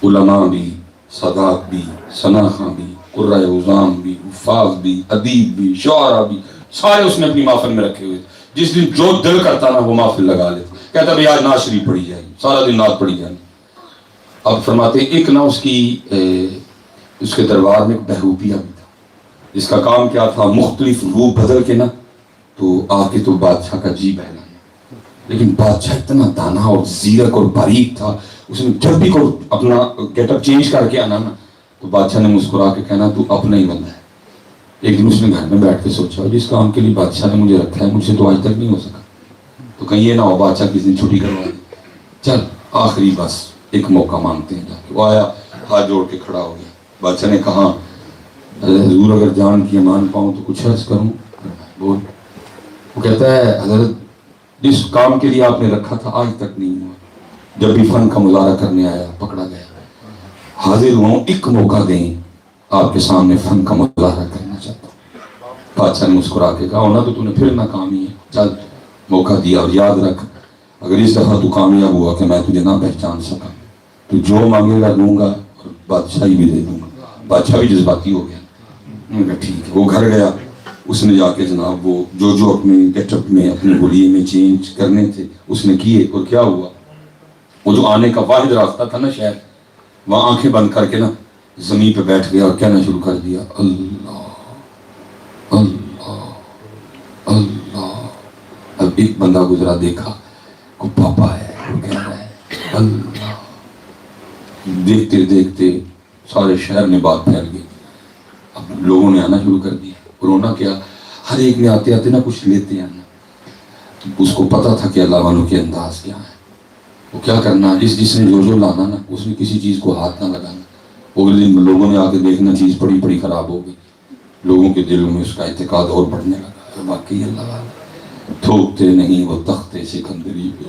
علماء بھی, سادات بھی, ثناخواں بھی, قرۂ عظام بھی, حفاظ بھی, ادیب بھی, شعراء بھی, سارے اس نے اپنی محفل میں رکھے ہوئے. جس دن جو دل کرتا نا وہ محفل لگا لیتا. کہتا بھائی آج نعت شریف پڑھی جائے, سارا دن نعت پڑھی جائے. اب فرماتے ہیں ایک نا اس کے دربار میں ایک بہروپیہ بھی تھا, جس کا کام کیا تھا مختلف روپ بدل کے نا تو آ کے تو بادشاہ کا جی بہلانا. لیکن بادشاہ اتنا دانا اور زیرک اور باریک تھا, اس نے جب بھی کوئی اپنا گیٹ اپ چینج کر کے آنا نا تو بادشاہ نے مسکرا کے کہنا تو اپنا ہی بندہ ہے. ایک دن اس نے گھر میں بیٹھ کے سوچا جس کام کے لیے بادشاہ نے مجھے رکھا ہے مجھ سے تو آج تک نہیں ہو سکا, تو کہیں یہ نہ ہو بادشاہ کس دن چھٹی کروا دے. چل آخری بس ایک موقع مانگتے ہیں. جا کے وہ آیا, ہاتھ جوڑ کے کھڑا ہو گیا. بادشاہ نے کہا حضور اگر جان کی امان پاؤں تو کچھ عرض کروں. بول. وہ کہتا ہے حضرت جس کام کے لیے آپ نے رکھا تھا آج تک نہیں ہوا. جب بھی فن کا مظاہرہ کرنے آیا پکڑا گیا. حاضر ہوں, ایک موقع دیں, آپ کے سامنے فن کا مظاہرہ کرنا چاہتا ہوں. بادشاہ نے مسکرا کے کہا ہونا تو نے پھر ناکامی ہے, چل موقع دیا. اور یاد رکھ اگر اس دفعہ تو کامیاب ہوا کہ میں تجھے نہ پہچان سکا تو جو مانگے گا دوں گا اور بادشاہی بھی دے دوں گا. بادشاہ بھی جذباتی ہو گیا. ٹھیک ہے. وہ گھر گیا, اس نے جا کے جناب وہ جو اپنے گیٹ اپ میں اپنے ہولیے میں چینج کرنے تھے اس نے کیے. اور کیا ہوا, وہ جو آنے کا واحد راستہ تھا نا شہر, وہاں آنکھیں بند کر کے نا زمین پہ بیٹھ گیا اور کہنا شروع کر دیا اللہ اللہ اللہ. اب ایک بندہ گزرا, دیکھا کو پاپا ہے, وہ کہہ رہا ہے اللہ. دیکھتے دیکھتے سارے شہر میں بات پھیل گئی. اب لوگوں نے آنا شروع کر دیا. رونا کیا, ہر ایک نے آتے آتے نا کچھ لیتے آنا. اس کو پتا تھا کہ اللہ والوں کے انداز کیا ہے, وہ کیا کرنا. جس نے جو لانا نا اس نے کسی چیز کو ہاتھ نہ لگانا. اگلے دن لوگوں نے آ کے دیکھنا چیز بڑی خراب ہو گئی. لوگوں کے دلوں میں اس کا اعتقاد اور بڑھنے لگا. واقعی اللہ والا تھوکتے نہیں وہ تختے سکندری پہ,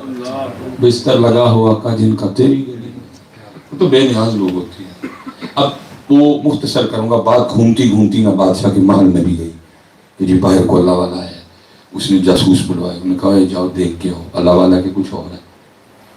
بستر لگا ہوا کا جن کا تیری گلی. وہ تو بے نیاز لوگ ہوتے ہیں. اب وہ مختصر کروں گا بات. گھومتی نہ بادشاہ کے محل میں بھی گئی کہ جی باہر کو اللہ والا ہے. اس نے جاسوس بلوائے, انہوں نے کہا جاؤ دیکھ کے ہو, اللہ والا کے کچھ اور ہے.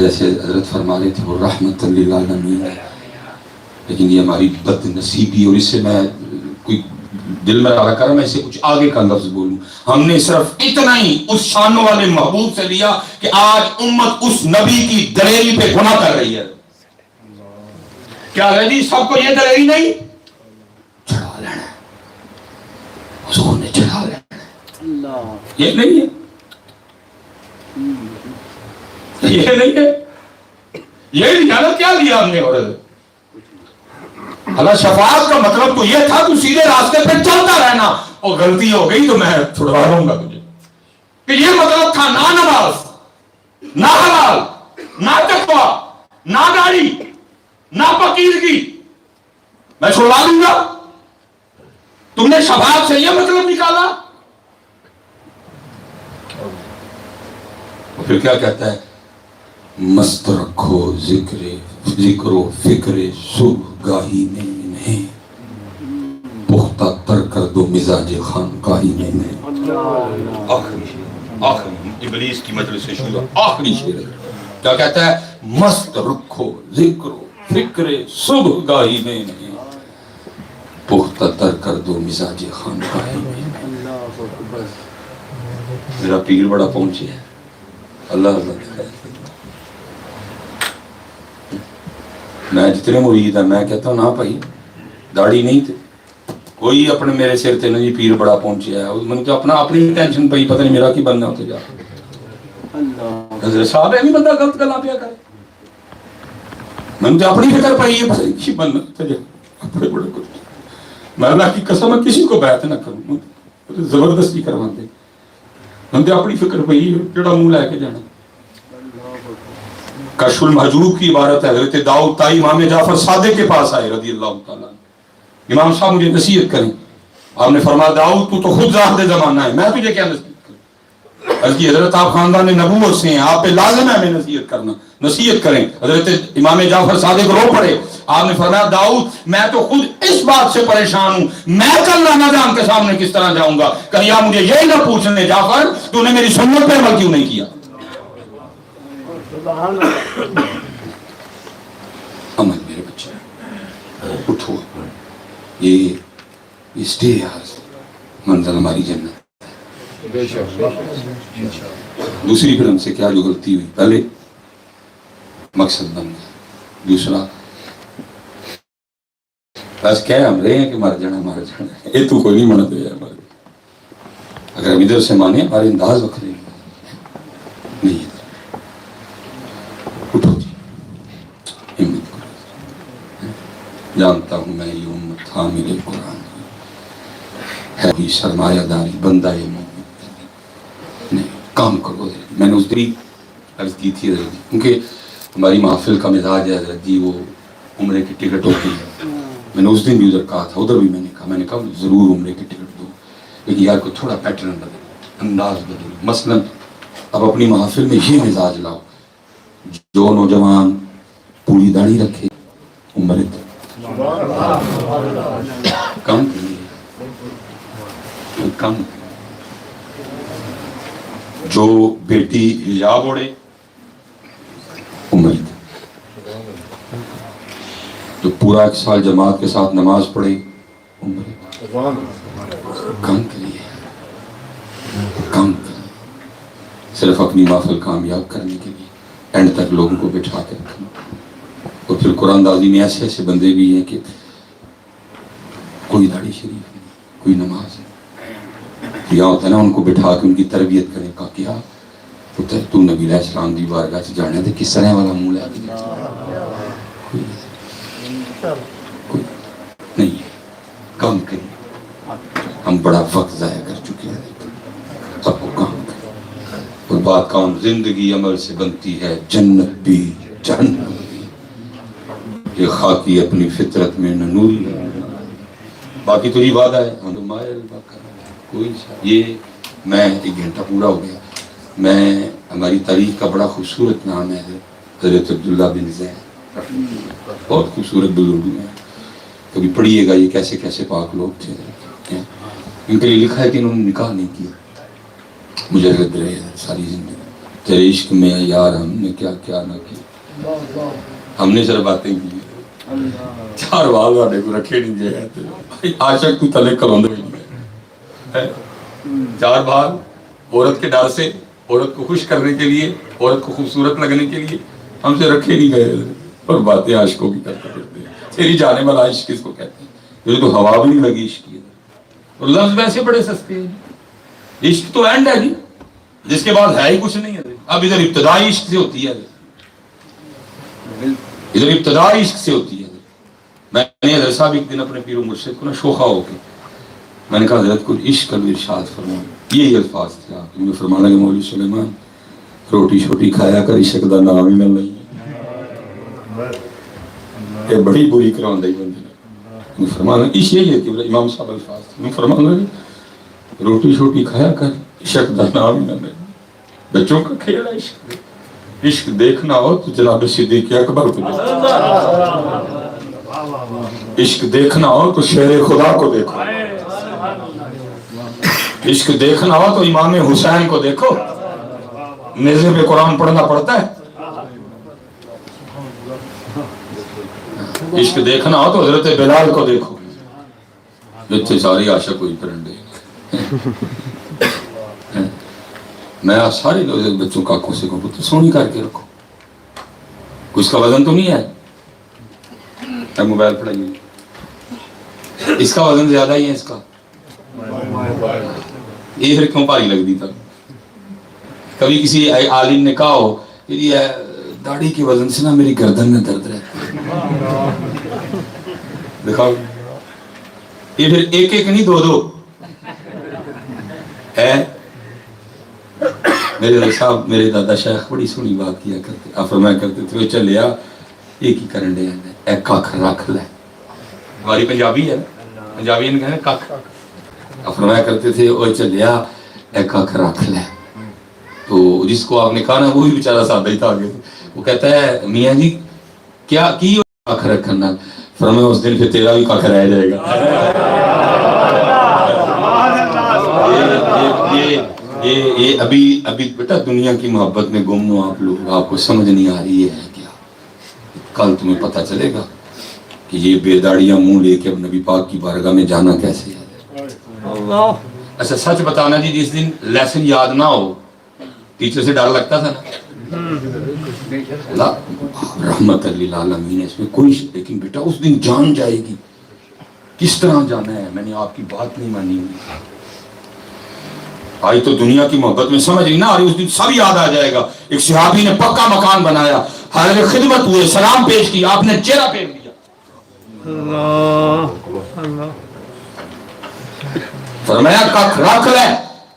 جیسے حضرت فرما رہے تھے وہ رحمت للعالمین ہے، لیکن یہ ہماری بد نصیبی، اور اس سے میں کوئی دل میں آ کر میں اسے کچھ آگے کا لفظ بولوں، ہم نے صرف اتنا ہی اس شان والے محبوب سے لیا کہ آج امت اس نبی کی دلیری پہ گناہ کر رہی ہے. کیا ہے جی سب کو یہ دلیری نہیں؟ چڑھا لینا ہے، حضور نے چڑھا لینا ہے، یہ نہیں ہے، یہ نہیں ہے، یہ رجالت کیا لیا ہم نے؟ اور اللہ شفاعت کا مطلب تو یہ تھا تو سیدھے راستے پہ چلتا رہنا، اور غلطی ہو گئی تو میں چھڑوا لوں گا تجھے، کہ یہ مطلب تھا نہ نماز، نہ حلال، نہ تقویٰ، نہ داڑھی، نہ پاکیزگی، میں چھڑوا دوں گا. تم نے شفاعت سے یہ مطلب نکالا. پھر کیا کہتا ہے؟ مست رکھو ذکر و فکر صبح گاہی میں نہیں، پختہ تر کر دو مزاج خانقاہی میں نہیں. آخری ابلیس کی مجلس شورا آخری شعر ہے. کیا کہتا ہے؟ مست رکھو ذکر و فکر صبح گاہی میں نہیں، پختہ تر کر دو مزاج خانقاہی میں نہیں. میرا پیر بڑا پہنچے ہے، اللہ اللہ. میں جتنے مرید ہیں میں کہتا ہوں نا بھائی داڑھی نہیں تھی کوئی اپنے میرے سر تے نہیں، پیر بڑا پہنچیا ہے، میں تو اپنی ٹینشن پئی، پتہ نہیں میرا کی بننا ہوتے جا. حضرت صاحب ہے بندہ غلط گلا پیا کرے، میں تو اپنی فکر پئی ہے، پتہ نہیں کی بننا ہوتے جا. بڑے بڑے کچھ میں اللہ کی قسم ہے کسی کو بیعت نہ کروں، زبردستی کرواتے، میں تو اپنی فکر پئی ہے جڑا منہ لے کے جانا. کشف المحجوب کی عبارت ہے، حضرت داؤد طائی امام جعفر صادق کے پاس آئے رضی اللہ تعالیٰ. امام صاحب مجھے نصیحت کریں. آپ نے فرمایا داؤد تو خود زاہد زمانہ ہے، میں تجھے کیا نصیحت کروں؟ عرض کی حضرت آپ خاندان نبوت سے ہیں، آپ پہ لازم ہے ہمیں نصیحت کرنا، نصیحت کریں. حضرت امام جعفر صادق رو پڑے. آپ نے فرمایا داؤد میں تو خود اس بات سے پریشان ہوں، میں کل نانا جان کے سامنے کس طرح جاؤں گا؟ کہیں آپ مجھے یہی نہ پوچھنے جعفر تو نے میری سنت پہ عمل کیوں نہیں کیا؟ عمل میرے بچے اٹھو، یہ اسٹے منزل ہماری جنت. دوسری پھر ہم سے کیا جو غلطی ہوئی، پہلے مقصد بن گیا، دوسرا بس کہہ ہم رہے ہیں کہ مر جانا، یہ تو کوئی نہیں مانتے ہے. اگر ہم ادھر سے مانے ہمارے انداز وکھرے نہیں. اٹھو جی، ہمت کرو. جانتا ہوں میں یہ امت حامل قرآن ہے بھی سرمایہ داری بندہ یہ مومن نہیں. کام کرو. میں نے اس دن عرض کی تھی کیونکہ ہماری محفل کا مزاج ہے حضرت جی وہ عمرے کی ٹکٹ ہوتی ہے. میں نے اس دن بھی ادھر کہا تھا، ادھر بھی میں نے کہا ضرور عمرے کی ٹکٹ دو، لیکن یار کو تھوڑا پیٹرن بدلو، انداز بدلو. مثلا اب اپنی محفل میں یہ مزاج لاؤ، جو نوجوان پوری داڑھی رکھے عمرے کم کم، جو بیٹی حجاب اوڑے عمرے، جو پورا ایک سال جماعت کے ساتھ نماز پڑھے عمرے. کم کریے، کم کریے، صرف اپنی محفل کامیاب کرنے کے لیے اینڈ تک لوگوں کو بٹھا کے رکھنا. اور پھر قرآن دازی میں ایسے ایسے بندے بھی ہیں کہ کوئی داڑھی شریف نہیں، کوئی نماز نہیں، یا ہوتا ہے نا ان کو بٹھا کے ان کی تربیت کریں کا کیا پتر تو نبی علیہ السلام دی بارگاہ سے جانے تھے کس طرح والا منہ لے کے کوئی نہیں ہے. کام کریے، ہم بڑا وقت ضائع کر چکے ہیں، سب کو کام کریں. اور بات کام زندگی عمل سے بنتی ہے، جنت بھی جہنم بھی، یہ خاکی اپنی فطرت میں ننوری. باقی تو یہ وعدہ ہے ہم مائل کوئی. یہ میں ایک گھنٹہ پورا ہو گیا. میں ہماری تاریخ کا بڑا خوبصورت نام ہے حضرت عبداللہ بن زید، بہت خوبصورت بزرگ ہیں. کبھی پڑھیے گا یہ کیسے کیسے پاک لوگ تھے. ان کے لیے لکھا ہے کہ انہوں نے نکاح نہیں کیا، مجرد رہے ساری زندگی. تیرے عشق میں یار ہم نے کیا کیا نہ کی، ہم نے صرف باتیں کی، 4 بال واڑے کو رکھے نہیں جائے عاشق تو تلے کروندے ہے 4 بال عورت کے ڈر سے، عورت کو خوش کرنے کے لیے، عورت کو خوبصورت لگنے کے لیے ہم سے رکھے نہیں گئے، اور باتیں عاشقوں کی کرتے کرتے ہیں۔ تیری جانے والا عشق کس کو کہتے ہیں؟ جو تو ہوا بھی نہیں لگی عشق کی، اور لفظ ویسے بڑے سستے ہیں۔ عشق تو اینڈ ہے جی، جس کے بعد ہے ہی کچھ نہیں ہے۔ اب ادھر ابتدائی عشق سے ہوتی ہے، ادھر ابتدائی عشق سے ہوتی ہے۔ میں نے حضرت صاحب ایک دن اپنے پیر و مرشد کو نا شوخہ ہو کے میں نے کہا حضرت کو عشق کا ارشاد فرمائیں، یہی الفاظ تھے آپ نے فرمانا کہ مولوی سلیمان روٹی شوٹی کھایا کر عشق دا نام ہی نہ لئی، یہ بڑی بری کران دی بندے نے فرمانا عشق یہی ہے کہ امام صاحب الفاظ تھے، فرمانا روٹی شوٹی کھایا کر عشق دا نام ہی نہ لئی۔ بچوں کا کھیل ہے عشق، عشق دیکھنا ہو تو جناب صدیق اکبر کو دیکھو، عشق دیکھنا ہو تو شیر خدا کو دیکھو، عشق دیکھنا ہو تو امام حسین کو دیکھو، نیزے پہ قرآن پڑھنا پڑتا ہے۔ عشق دیکھنا ہو تو حضرت بلال کو دیکھو، جتنے ساری عاشق ہوئی پرندے۔ میں آپ سارے لوگ بچوں کا آنکھوں سے کہوں تو سونی کر کے رکھو، کچھ کا وزن تو نہیں ہے۔ میں موبائل پڑھائیے، اس کا وزن زیادہ ہی ہے، اس کا یہ پھر کیوں بھاری لگتی تھا؟ کبھی کسی عالم نے کہا ہو کہ یہ داڑھی کے وزن سے نا میری گردن میں درد رہتا ہے، دکھاؤ یہ پھر ایک ایک نہیں 2 ہے۔ میرے صاحب میرے دادا شیخ بڑی سونی بات کیا کرتے، آپ فرمایا کرتے تھے وہ چلیا ایک ہی کرن دے اے ککھ رکھ لے، ہماری پنجابی ہے، پنجابی نے کہنا ککھ، آپ فرمایا کرتے تھے وہ چلیا اے ککھ رکھ لے، تو جس کو آپ نے کہا نا وہی بیچارہ سادہ ہی تھا آگے، وہ کہتا ہے میاں جی کیا کی ککھ رکھنا؟ فرمایا اس دن پھر تیرا بھی ککھ رہ جائے گا۔ یہ ابھی بیٹا دنیا کی محبت میں گم ہو آپ لوگ، آپ کو سمجھ نہیں آ رہی ہے کیا؟ کل تمہیں پتہ چلے گا کہ یہ بے داڑیاں منہ لے کے اب نبی پاک کی بارگاہ میں جانا کیسے ہے۔ اچھا سچ بتانا جی، جس دن لیسن یاد نہ ہو ٹیچر سے ڈر لگتا تھا نا، رحمت للعالمین ہے اس میں کوئی، لیکن بیٹا اس دن جان جائے گی، کس طرح جانا ہے؟ میں نے آپ کی بات نہیں مانی ہوئی، آج تو دنیا کی محبت میں سمجھ نہیں نہ آ رہی، اس دن سب یاد آ جائے گا۔ ایک صحابی نے پکا مکان بنایا، حاضر خدمت ہوئے، سلام پیش کی، آپ نے چہرہ پھیر دیا، فرمایا ککھ رکھ لے،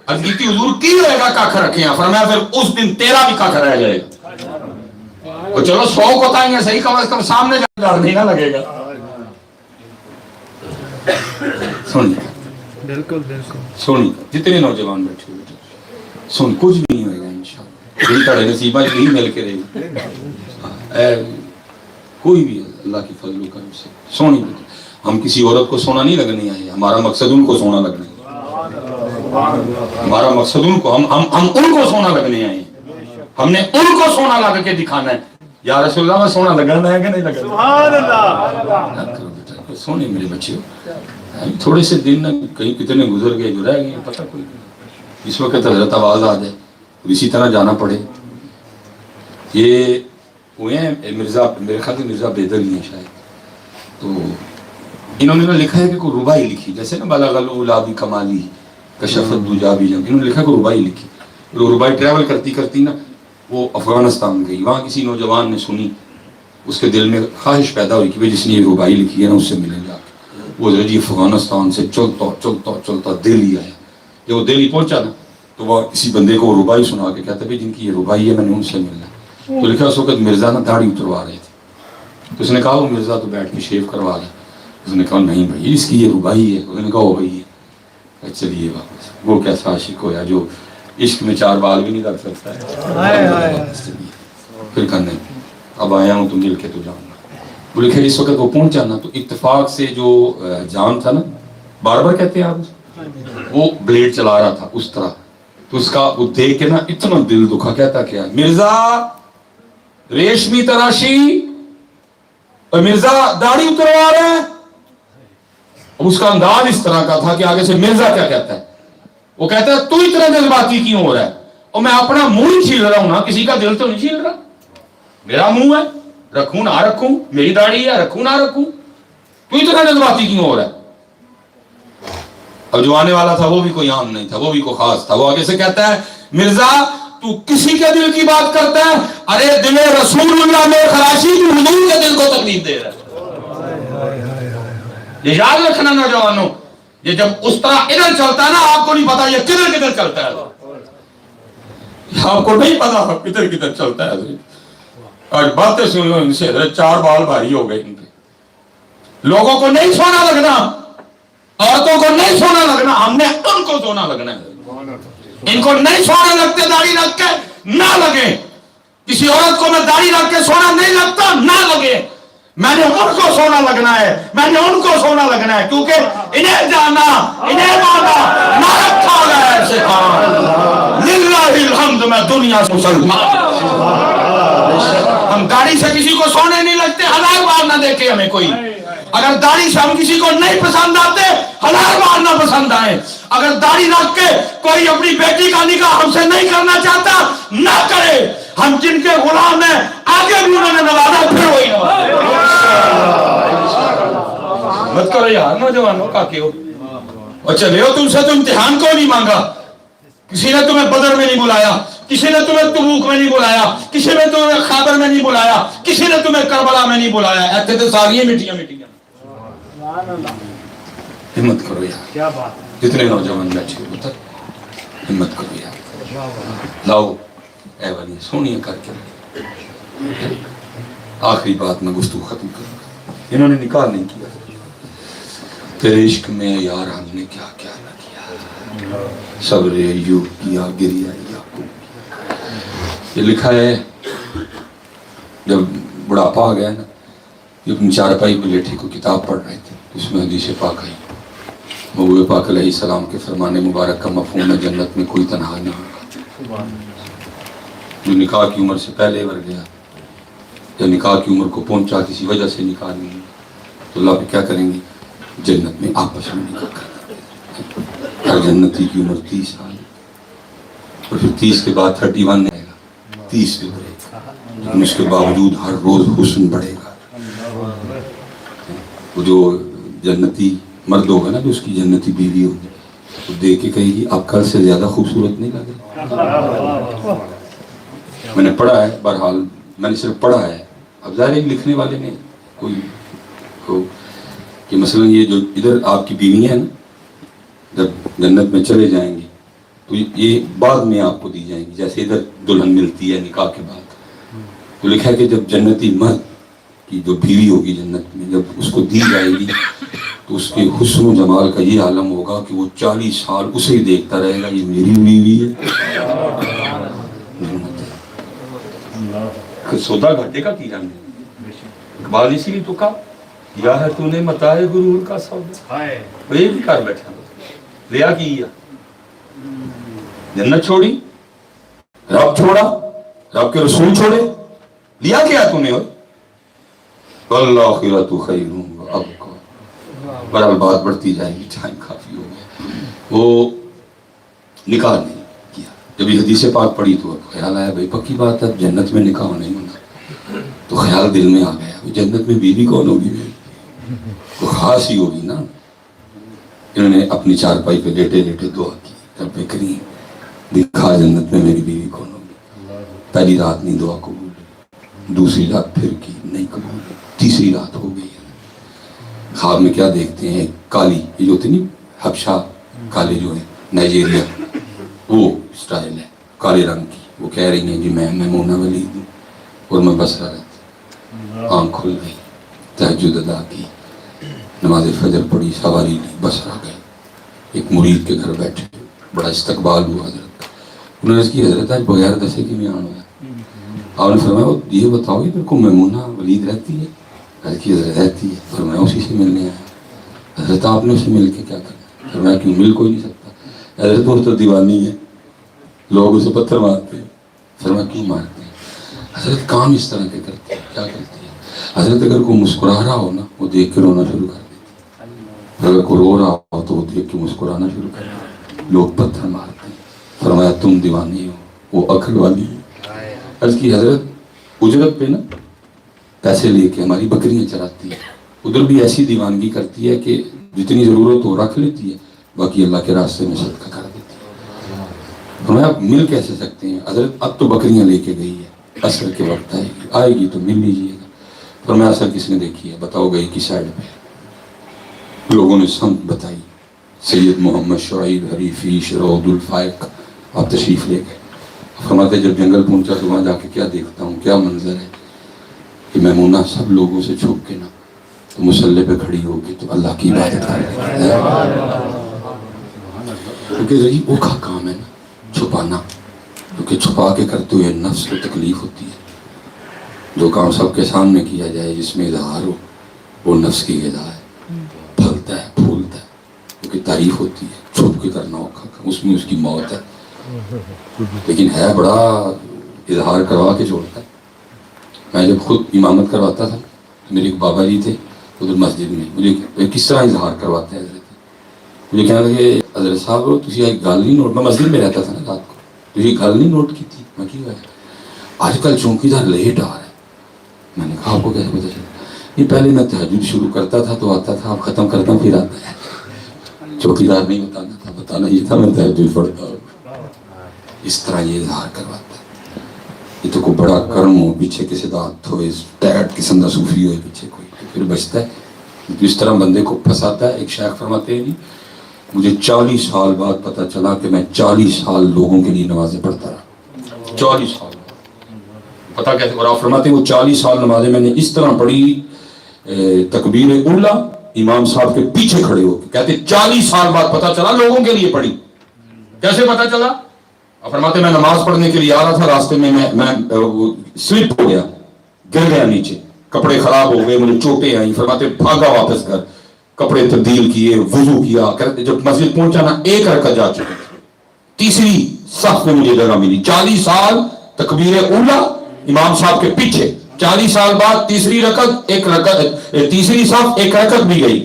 عرض کی تھی حضور کی ہوئے گا ککھ رکھیں؟ فرمایا پھر اس دن تیرا بھی ککھ رہ جائے گا، تو چلو 100 کو تائیں گے صحیح، کم از کم سامنے ڈر نہیں نہ لگے گا۔ سن بالکل بالکل سن جتنے نوجوان بیٹھے ہوئے سن، کچھ بھی نہیں ہوئے گا انشاءاللہ، یہی تڑے نصیبہ یہی مل کے رہے گی، کوئی بھی اللہ کی فضل و کرم سے سونی بیٹھے۔ ہم کسی عورت کو سونا نہیں لگنے آئے، ہمارا مقصد ان کو سونا لگنا ہے، ہمارا مقصد ان کو، ہم ان کو سونا لگنے آئے ہیں، ہم نے ان کو سونا لگ کے دکھانا ہے۔ یا رسول اللہ میں سونا لگانا ہے کہ نہیں لگانا؟ سبحان اللہ، سونے میرے بچے تھوڑے سے دن کہیں کتنے گزر گئے جو رہ گئے پتہ کوئی نہیں، اس وقت حضرت آواز آ جائے اسی طرح جانا پڑے۔ یہ ہوئے ہیں مرزا، میرے خیال سے مرزا بیدر ہی ہیں شاید، تو انہوں نے لکھا ہے کہ کوئی ربائی لکھی، جیسے نا بلغ الاولی بکمالی کشف الدجی بجم، انہوں نے لکھا کہ ربائی لکھی، وہ ربائی ٹریول کرتی کرتی نا وہ افغانستان گئی، وہاں کسی نوجوان نے سنی، اس کے دل میں خواہش پیدا ہوئی کہ جس نے یہ ربائی لکھی ہے نا اس سے ملیں گا، وہ جی افغانستان سے چلتا دہلی آیا، جب وہ دہلی پہنچا نا تو وہ کسی بندے کو ربائی سنا کے کہتا ہے جن کی یہ ربائی ہے میں نے ان سے ملنا، تو لکھا اس وقت مرزا نا داڑھی اتروا رہے تھے، تو اس نے کہا وہ مرزا تو بیٹھ کے شیو کروا لیں، اس نے کہا نہیں بھائی اس کی یہ ربائی ہے، اس نے کہا وہ بھائی ہے، چلیے واپس۔ وہ کیسا عاشق ہویا جو عشق میں 4 بال بھی نہیں رکھ سکتا ہے، پھر کہنے اب آیا ہوں تو مل کے تو جاؤں گا۔ وہ لکھے اس وقت وہ پہنچا نا تو اتفاق سے جو جام تھا نا، بار بار کہتے ہیں آپ، وہ بلیڈ چلا رہا تھا اس طرح، تو اس کا وہ دیکھ کے نا اتنا دل دکھا. کہتا کیا مرزا ریشمی تراشی اور مرزا داڑھی اتروا رہے ہیں. اس کا انداز اس طرح کا تھا کہ آگے سے مرزا کیا کہتا ہے, وہ کہتا ہے تو اتنا جذباتی کیوں ہو رہا ہے؟ اور میں اپنا منہ ہی چھیل رہا ہوں نا, کسی کا دل تو نہیں چھیل رہا. میرا منہ ہے, رکھوں نہ رکھوں, میری داڑھی ہے, رکھوں نہ رکھوں, تو اتنا جذباتی کیوں ہو رہا ہے؟ اب جو آنے والا تھا وہ بھی کوئی عام نہیں تھا, وہ بھی کوئی خاص تھا. وہ آگے سے کہتا ہے مرزا تو کسی کے دل کی بات کرتا ہے, ارے دل رسول اللہ میں خراشی تو حضور کے دل کو تکلیف دے رہا ہے. یہ یاد رکھنا نوجوانوں, یہ جب اس طرح ادھر چلتا ہے نا, آپ کو نہیں پتا یہ کدھر کدھر چلتا ہے, آپ کو نہیں پتا کدھر کدھر چلتا ہے. آج باتیں سن لو ان سے, 4 بال بھاری ہو گئے ان کے. لوگوں کو نہیں سونا لگنا, عورتوں کو نہیں سونا لگنا, ہم نے ان کو سونا لگنا ہے. ان کو نہیں سونا لگتے داڑھی رکھ کے, نہ لگے. کسی عورت کو میں داڑھی رکھ کے سونا نہیں لگتا, نہ لگے. میں نے ان کو سونا لگنا ہے, میں نے ان کو سونا لگنا ہے, کیونکہ انہیں جانا, انہیں مانا, نہ رکھا گیا ایسے. للہ الحمد, میں دنیا سے مسلمان. ہم داڑھی سے کسی کو سونے نہیں لگتے, 1000 بار نہ دیکھے ہمیں کوئی. اگر داڑھی سے ہم کسی کو نہیں پسند آتے, 1000 بار نہ پسند آئے. اگر داڑھی رکھ کے کوئی اپنی بیٹی کا نکاح ہم سے نہیں کرنا چاہتا, نہ کرے. ہم جن کے غلام ہیں, آگے بھی انہوں نے نوازا, پھر وہی نوازا. مت کرو یار نوجوانوں کا کیوں, اور چلے ہو تم سے تو امتحان کو نہیں مانگا. کسی نے تمہیں بدر میں نہیں بلایا, کسی نے تمہیں تبوک میں نہیں بلایا, کسی نے تمہیں خیبر میں نہیں بلایا, کسی نے تمہیں کربلا میں نہیں بلایا. ایسے تو ساری مٹیاں مٹیاں. ہمت کرو یار, کیا بات, جتنے نوجوان بیٹھے ادھر, ہمت کرو یار. لاؤ اے ولی سونی کر کے. آخری بات میں گفتگو ختم کروں. انہوں نے نکاح نہیں کیا, تیرے عشق میں یار ہم نے کیا کیا نہ کیا. صبر ایوب کیا, گریا یعقوب. یہ لکھا ہے جب بڑھاپا آ گیا نا, یہ اپنی چارپائی پہ لیٹے کو کتاب پڑھ رہے تھے, اس میں حدیث پاک آئی. محبوب پاک علیہ السلام کے فرمان مبارک کا مفہوم ہے جنت میں کوئی تنہا نہیں ہوگا. جو نکاح کی عمر سے پہلے ور گیا یا نکاح کی عمر کو پہنچا کسی وجہ سے نکاح نہیں, تو اللہ پہ کیا کریں گے؟ جنت میں آپس میں نکاح کرنا. ہر جنتی کی عمر 30 سال, اور پھر 30 کے بعد 31 آئے گا, 30 بھی بڑھے گا, لیکن اس کے باوجود ہر روز حسن بڑھے گا. وہ جو جنتی مرد ہوگا نا, جو اس کی جنتی بیوی ہوگی, تو دیکھ کے کہے گی آپ کل سے زیادہ خوبصورت نہیں لگ رہے. میں نے پڑھا ہے, بہرحال میں نے صرف پڑھا ہے, اب ظاہر ہے لکھنے والے نے کوئی کہ مثلا یہ جو ادھر آپ کی بیوی ہے نا, جب جنت میں چلے جائیں گے تو یہ بعد میں آپ کو دی جائیں گی, جیسے ادھر دلہن ملتی ہے نکاح کے بعد. تو لکھا ہے کہ جب جنتی مرد کی جو بیوی ہوگی جنت میں, جب اس کو دی جائے گی تو اس کے حسن و جمال کا یہ عالم ہوگا کہ وہ 40 سال اسے ہی دیکھتا رہے گا, یہ میری بیوی ہے. سودا گھٹے کا کیا نہیں. اقبال اسی لیے تو کہا یا ہے تو نے متائے غرور کا سودا, یہ بھی کر بیٹھا لیا کیا. جنت چھوڑی, رب چھوڑا, رب کے رسول چھوڑے, لیا کیا تو نے؟ والآخرۃ خیر وابقیٰ. بہرحال بات بڑھتی جائے گی, ٹائم کافی ہو گیا. وہ نکاح نہیں کیا. جب یہ حدیث پاک پڑھی تو خیال آیا بھائی پکی بات ہے, جنت میں نکاح نہیں ہونا. تو خیال دل میں آ گیا جنت میں بیوی کون ہوگی, تو خاص ہی ہوگی نا. انہوں نے اپنی چارپائی پہ لیٹے لیٹے دعا کی, رب کریم دکھا جنت میں میری بیوی کون ہوگی. پہلی رات نہیں دعا قبول, دوسری رات پھر کی نہیں قبول, تیسری رات ہو گئی. خواب میں کیا دیکھتے ہیں, کالی, یہ جو ہوتی نہیں حبشہ کالے جو ہے نائجیریا, وہ سٹائل ہے کالے رنگ کی. وہ کہہ رہی ہیں جی میں میمونہ ولید ہوں اور میں بصرہ رہتی. آنکھ کھل گئی, تہجد ادا کی, نماز فجر پڑھی, سواری لی, بصرہ گئے. ایک مرید کے گھر بیٹھے, بڑا استقبال ہوا حضرت کا. انہوں نے اس کی حضرت آج بغیر دسے کی میں آنا ہے. آپ نے فرمایا یہ بتاؤ ادھر کو میمونہ ولید رہتی ہے؟ حضرت کی حضرت رہتی ہے. فرمایا اسی سے ملنے آیا. حضرت آپ نے اسے مل کے کیا کرنا؟ فرمایا کیوں, مل کوئی نہیں سکتا. حضرت وہ تو دیوانی ہے, لوگ اسے پتھر مارتے ہیں. فرمایا کیوں مارتے ہیں؟ حضرت کام اس طرح کے کرتے ہیں. کیا کرتے ہیں حضرت؟ اگر کوئی مسکرا رہا ہو نا وہ دیکھ کے رونا شروع کر دیتے ہیں. اگر کوئی رو رہا ہو تو وہ دیکھ کے مسکرانا شروع کر دیتے ہیں. لوگ پتھر مارتے ہیں. فرمایا تم دیوانی ہو، وہ عقل والی ہے. عرض کی حضرت اجرت پہ نا پیسے لے کے ہماری بکریاں چراتی ہے، ادھر بھی ایسی دیوانگی کرتی ہے کہ جتنی ضرورت ہو رکھ لیتی ہے، باقی اللہ کے راستے میں صدقہ کر دیتی ہے. ہمیں آپ مل کیسے سکتے ہیں؟ حضرت اب تو بکریاں لے کے گئی ہے، عصر کے وقت آئے گی تو مل لیجیے گا. فرمایا اصل کس نے دیکھی ہے؟ بتاؤ. گئی کی سائڈ پہ لوگوں نے سمت بتائی. سید محمد شعیب حریفی شرود الفائق آپ تشریف لے گئے. فرماتے جب جنگل پہنچا تو وہاں جا کے کیا دیکھتا ہوں، کیا منظر ہے کہ میمونہ سب لوگوں سے چھپ کے نا تو مسلح پہ کھڑی ہو کے تو اللہ کی عبادت کر رہی ہے. کیونکہ رہی اوکھا کام ہے نا چھپانا، کیونکہ چھپا کے کرتے ہوئے نفس کو تکلیف ہوتی ہے. جو کام سب کے سامنے کیا جائے جس میں اظہار ہو وہ نفس کی غذا ہے، پھلتا ہے پھولتا ہے. کیونکہ تعریف ہوتی ہے، چھپ کے کرنا اوکھا کام، اس میں اس کی موت ہے. لیکن ہے بڑا اظہار کروا کے چھوڑتا ہے. میں جب خود امامت کرواتا تھا میرے ایک بابا جی تھے ادھر مسجد میں، مجھے کس طرح اظہار کرواتے ہیں حضرت. مجھے کہنے لگے حضرت صاحب تھی ایک گل نہیں نوٹ، میں مسجد میں رہتا تھا نا رات کو، تھی گل نہیں نوٹ کی تھی. میں کی ہوا آج کل چونکیدار لیٹ آ رہا ہے. میں نے کہا آپ کو کیسے پتا چلا؟ یہ پہلے میں تہجد شروع کرتا تھا تو آتا تھا، اب ختم کرتا ہوں پھر آتا ہے. چوکیدار نہیں بتانا تھا، بتانا یہ تھا میں تہجد پڑھتا ہوں. اس طرح یہ اظہار کرواتا ہے. یہ تو کوئی بڑا کرم ہو، پیچھے کسی دات ہو، ٹیٹ قسم کا صوفی ہوئے پیچھے کوئی تو پھر بچتا ہے. اس طرح بندے کو پھنساتا ہے. ایک شیخ فرماتے ہیں جی مجھے 40 سال بعد پتہ چلا کہ میں 40 سال لوگوں کے لیے نمازیں پڑھتا رہا. 40 سال پتہ کیسے؟ اور آپ فرماتے ہیں وہ 40 سال نمازیں میں نے اس طرح پڑھی تکبیر اولا امام صاحب کے پیچھے کھڑے ہو کے. کہتے 40 سال بعد پتہ چلا لوگوں کے لیے پڑھی. کیسے پتہ چلا؟ آپ فرماتے میں نماز پڑھنے کے لیے آ رہا تھا، راستے میں سلپ ہو گیا، گر گیا نیچے، کپڑے خراب ہو گئے، مجھے چوٹیں آئیں. فرماتے بھاگا واپس گھر، کپڑے تبدیل کیے، وضو کیا. کہتے جب مسجد پہنچا نا ایک رکعت جا چکی تھی، تیسری صف میں مجھے جگہ ملی. 40 سال تکبیر اولا امام صاحب کے پیچھے، 40 سال بعد تیسری رکعت، ایک رکعت تیسری صف ایک رکعت بھی گئی.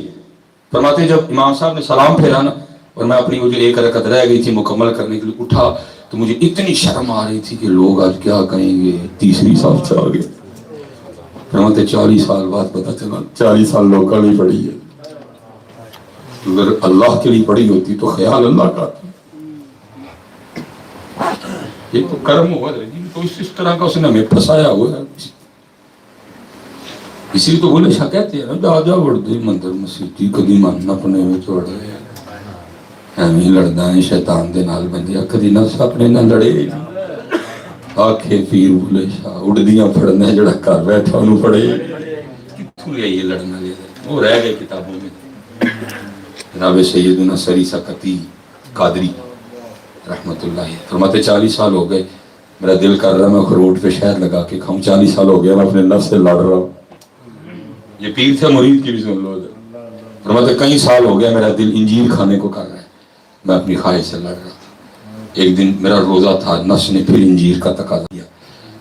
فرماتے جب امام صاحب نے سلام پھیرا نا اور میں اپنی وہ جو ایک رکعت رہ گئی تھی مکمل کرنے کے لیے اٹھا تو مجھے اتنی شرم آ رہی تھی کہ لوگ آج کیا کہیں گے، تیسری صف سے آ گئے. فرماتے 40 سال بعد پتہ چلا 40 سال لوگوں نے پڑھی ہے. اگر اللہ کے لیے پڑھی ہوتی تو خیال اللہ کا تھا. یہ تو کرم ہوا ہے تو اس طرح کا اس نے ہمیں پھنسایا ہوا ہے. اسی لیے تو بولے شاہ کہتے ہیں نا جا جا وڑدے مندر مسیحی کدی من اپنے میں چوڑ رہے ہیں ایویں لڑدا ہے شیطان دے نال بندیا کدی نفس اپنے نال لڑے آکھے پیر بولے شاہ اڑدیاں پڑھنا جڑا گھر بیٹھا انہوں پڑھے. کتوں لیا یہ لڑنا لے وہ رہ گئے کتابوں میں. جناب سیدنا سری سقطی قادری رحمت اللہ فرماتے 40 سال ہو گئے میرا دل کر رہا میں خروٹ پہ شہد لگا کے کھاؤں. 40 سال ہو گیا میں اپنے نفس سے لڑ رہا ہوں. یہ پیر تھا مرید کی بھی سن لو. فرماتے کئی سال ہو گیا میرا دل انجیر کھانے کو کر رہا ہے، میں اپنی خواہش سے لڑ رہا تھا. ایک دن میرا روزہ تھا، نفس نے پھر انجیر کا تقاضا دیا.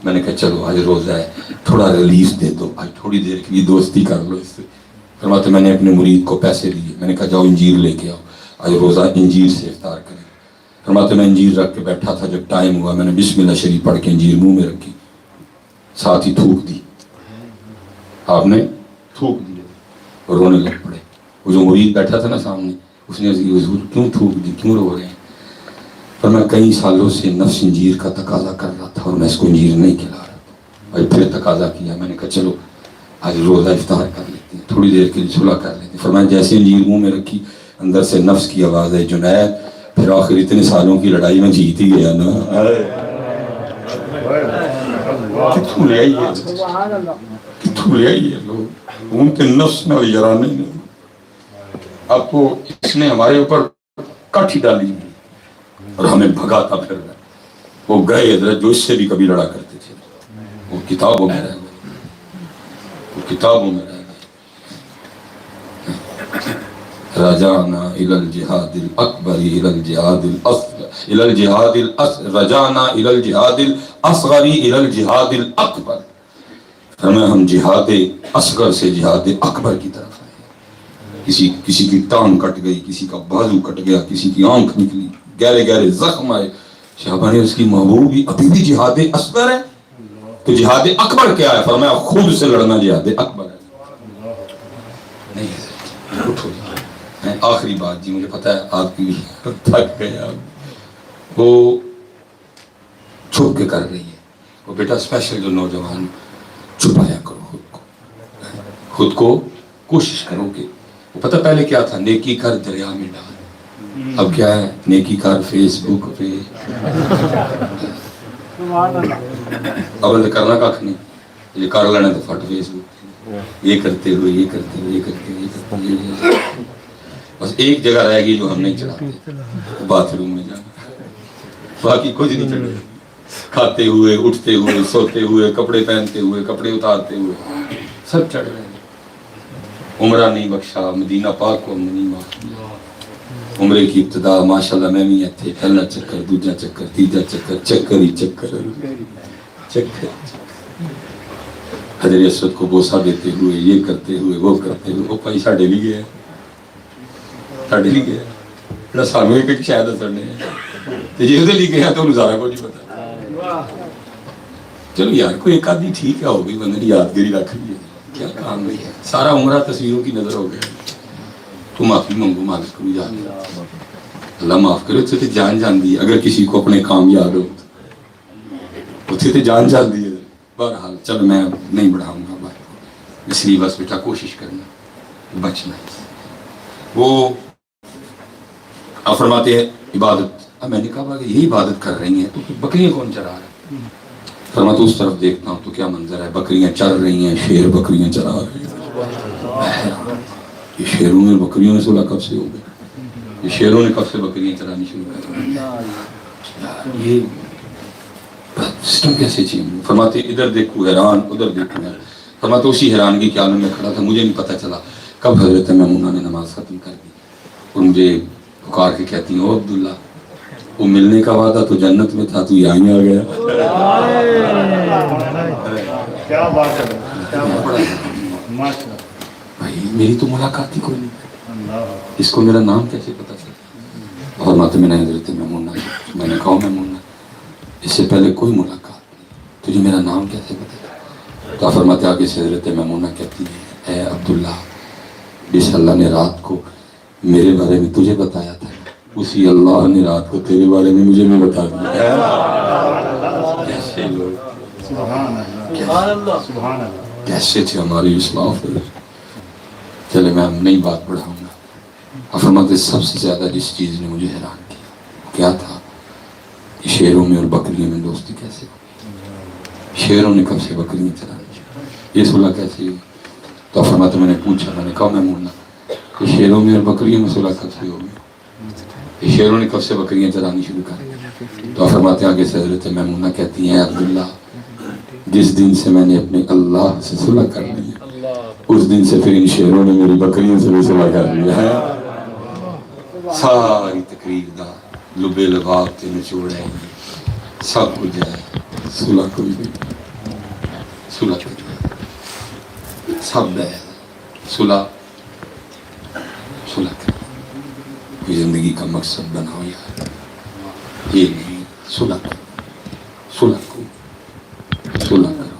میں نے کہا چلو آج روزہ ہے تھوڑا ریلیف دے دو، آج تھوڑی دیر کے لیے دوستی کر لو اس سے. فرماتے میں نے اپنے مرید کو پیسے دیے، میں نے کہا جاؤ انجیر لے کے آؤ، آج روزہ انجیر سے افطار کریں. فرماتے میں انجیر رکھ کے بیٹھا تھا، جب ٹائم ہوا میں نے بسم اللہ شریف پڑھ کے انجیر منہ میں رکھی، ساتھ ہی تھوک دی. آپ نے تھوک دی اور رونے لگ پڑے. وہ جو مرید بیٹھا تھا نا سامنے اس نے حضور کیوں تھوک دی، کیوں رو رہے ہیں؟ پر میں کئی سالوں سے نفس انجیر کا تقاضا کر رہا تھا اور میں اس کو انجیر نہیں کھلا رہا تھا. اور پھر تقاضا کیا، میں نے کہا چلو آج روزہ افطار کر لیتے ہیں، تھوڑی دیر کے لیے صلح کر لیتے ہیں. فرمایا جیسے انجیر منہ میں رکھی اندر سے نفس کی آواز ہے جنید پھر آخر اتنے سالوں کی لڑائی میں جیت ہی گیا نا. کتوں لے آئیے کتوں لے آئیے لوگ ان کے نفس میں یرانے نہیں. اب تو اس نے ہمارے اوپر کاٹھی ڈالی اور ہمیں بھگاتا پھر رہا. وہ گئے حضرت جو اس سے بھی کبھی لڑا کرتے تھے وہ کتابوں میں رہ گئے، وہ کتابوں میں رہ گئے. رجعنا الى الجهاد الاکبر الى الجهاد الاصغر الى الجهاد الاصغر رجعنا الى الجهاد الاصغر الى الجهاد الاکبر. فرمایا ہم جہاد اصغر سے جہاد اکبر کی طرف آئے. کسی کی ٹانگ کٹ گئی, کسی کا بازو کٹ گیا, کسی کی آنکھ نکلی, گہرے گہرے زخم آئے. صحابہ نے اس کی محبوب بھی ابھی بھی جہاد اصغر ہے تو جہاد اکبر کیا ہے؟ فرمایا خود سے لڑنا جہاد اکبر ہے. نہیں اٹھو جی. آخری بات جی, مجھے پتہ ہے آپ کی تھک گئے آپ. وہ چھپ کے کر رہی ہے. وہ بیٹا اسپیشل جو نوجوان, چھپایا کرو خود کو کوشش کرو کہ وہ پتہ پہلے کیا تھا, نیکی کر دریا میں ڈال. اب کیا ہے, نیکی کر فیس بک پہ. اب کرنا کھ نہیں, یہ کر لینا تو فٹ فیس بک یہ کرتے ہوئے یہ کرتے ہوئے یہ کرتے ہوئے یہ کرتے ہوئے بس ایک جگہ رہ گئی جو ہم نہیں چڑھاتے, باتھ روم میں جانا. باقی کچھ نہیں چڑھے. کھاتے ہوئے, اٹھتے ہوئے, سوتے ہوئے, کپڑے پہنتے ہوئے, کپڑے اتارتے ہوئے سب چڑھ رہے ہیں. عمرہ نہیں بخشا, مدینہ پاک کو ہم نے نہیں معاف کیا. عمرے کی ابتدا ماشاءاللہ میں بھی تھے. پہلا چکر, دوسرا چکر, تیسرا چکر, چکر ہی چکر چکر. حجر اسود کو بوسہ دیتے ہوئے, یہ کرتے ہوئے, وہ کرتے ہوئے. وہ پیسہ ڈیلی گیا, ڈیلی گیا بڑا سانو ایک شاید اثر نہیں ہے جی ادھر لی گیا تو نظارہ کو نہیں پتا. چلو یار کوئی ایک آدمی ٹھیک ہے, ہو گئی بندے نے یادگیری رکھ لی ہے, کیا کام نہیں ہے. سارا عمرہ تصویروں کی نظر ہو گیا. تو معافی منگو, مالک کو بھی یاد ہے, اللہ معاف کرے. اتنے تو جان جان دی, اگر کسی کو اپنے کام یاد ہو اتنے تو جان جان دی ہے. بہرحال چلو میں نہیں بڑھاؤں گا بات کو, اس لیے بس بیٹا کوشش کرنا بچنا. وہ آپ فرماتے ہیں عبادت. اب میں نے کہا کہ یہی عبادت کر رہی ہیں تو بکریاں کون چرا رہے ہیں؟ فرماتے اس طرف دیکھتا ہوں تو کیا منظر ہے, بکریاں چر رہی ہیں, شیر بکریاں چرا رہے ہیں. یہ شیروں میں بکریوں نے صلح کب سے ہو گئے؟ یہ شیروں نے کب سے بکریاں چرانی شروع کر دی؟ یہ سسٹم کیسے چینج؟ فرماتے ادھر دیکھو حیران, ادھر دیکھو حیران. فرماتے اسی حیرانگی کے عالم میں کھڑا تھا, مجھے نہیں پتہ چلا کب حضرت میمونہ نے نماز ختم کر دی اور مجھے پکار کے کہتی ہیں, او عبداللہ وہ ملنے کا وعدہ تو جنت میں تھا, تو یہاں آ گیا. کیا بات ہے, کیا بات ہے. بھائی میری تو ملاقات ہی کوئی نہیں, اس کو میرا نام کیسے پتا چلا؟ اور ماتے میں نے حضرت میمونہ, میں نے کہا میمونہ اس سے پہلے کوئی ملاقات نہیں, تجھے میرا نام کیسے پتا چلا؟ تو فرماتے آگے سے حضرت میمونہ کہتی ہے, اے عبداللہ جس اللہ نے رات کو میرے بارے میں تجھے بتایا تھا, اسی اللہ نے رات کو تیرے بارے میں مجھے بھی بتا دیا. کیسے لوگ, کیسے تھے ہماری اسلاف. چلے میں نئی بات بڑھاؤں گا. فرماتے سب سے زیادہ جس چیز نے مجھے حیران کیا تھا کہ شیروں میں اور بکریوں میں دوستی کیسے ہو. شیروں نے کب سے بکریاں چرانی, یہ صلح کیسے ہوئی؟ تو فرماتے میں نے پوچھا, میں نے کہا میمونہ کہ شیروں میں اور بکریوں میں صلح کب سے ہوگی؟ یہ شیروں نے کب سے بکریاں چرانی شروع کر؟ تو فرماتے آگے سے حضرت میمونہ کہتی ہیں, عبداللہ جس دن سے میں نے اپنے اللہ سے صلح کر لی اس دن سے پھر ان شیروں نے میری بکریوں سے بھی صلح کر لیا ہے. ساری تقریر دا لبے لباب تے نچوڑے سب کچھ ہے, صلح کوئی نہیں, صلح کوئی سب ہے, صلح صلح کوئی زندگی کا مقصد بناؤ یار, یہ نہیں. صلح کرو, صلح کو صلح کرو,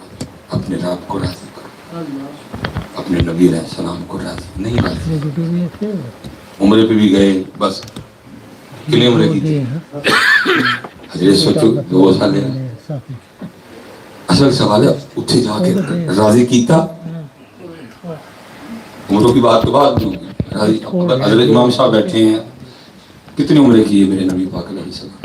اپنے رب کو راضی کرو, اپنے نبی علیہ السلام کو راضی نہیں راضی. عمرے پہ بھی گئے, بس کتنی عمرے کی تھی حضرت سوچو 2 سال ہے. اصل سوال ہے اتھے جا کے راضی کیتا, عمروں کی بات تو بعد میں راضی. حضرت امام صاحب بیٹھے ہیں, کتنی عمرے کی ہے میرے نبی پاک علیہ السلام؟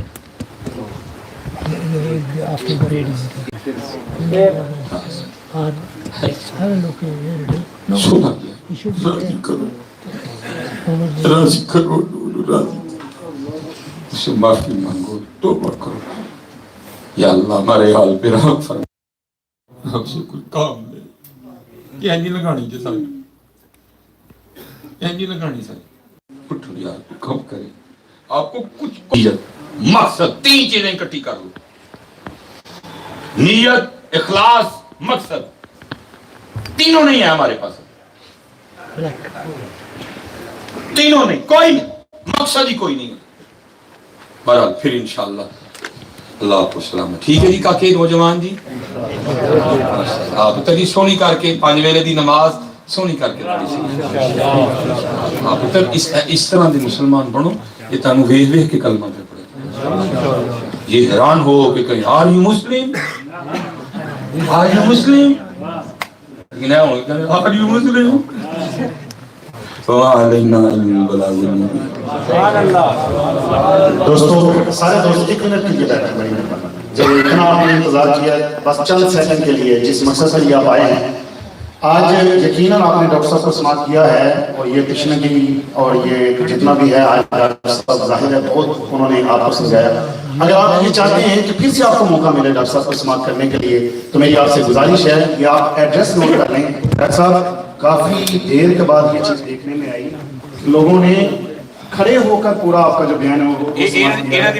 راضی کرو, راضی کرو, راضی اس سے معافی مانگو, توبہ کرو. یا اللہ ہمارے حال پہ رحم فرما, ہم سے کوئی کام لے. یہ نہیں لگانی جی ساری, یہ نہیں لگانی ساری. اٹھو یار کم کریں آپ کو کچھ نیت مقصد 3 چیزیں اکٹھی کر لو نیت اخلاص مقصد تینوں نہیں ہے ہمارے پاس تینوں نہیں کوئی نہیں مقصد ہی کوئی نہیں بہرحال پھر انشاءاللہ اللہ آپ کو سلامت ٹھیک ہے جی کاکے نوجوان جی آپ تری سونی کر کے 5 ویلے دی نماز سونی کر کے آپ اس طرح دے مسلمان بنو یہ تانوں ویکھ ویکھ کے کلمہ پہ پڑھے یہ حیران ہو کہ کہیں are you Muslim are you Muslim لیکن ہے آر یو مسلم دوستو سارے دوست 1 منٹ کے لیے بیٹھے ہیں جب اتنا آپ نے انتظار کیا بس چند سیکنڈ کے لیے جس مقصد سے آپ آئے ہیں آج یقیناً آپ نے ڈاکٹر صاحب کو سماعت کیا ہے اور یہ تشنگی اور یہ جتنا بھی ہے آج ڈاکٹر صاحب ظاہر ہے بہت انہوں نے آپ کو سمجھایا اگر آپ یہ چاہتے ہیں کہ پھر سے آپ کو موقع ملے ڈاکٹر صاحب کو سماعت کرنے کے لیے تو میری آپ سے گزارش ہے کہ آپ ایڈریس نوٹ کر لیں ڈاکٹر صاحب کافی دیر کے بعد یہ چیز دیکھنے میں آئی لوگوں نے کھڑے ہو کر پورا آپ کا جو بیان ہے وہ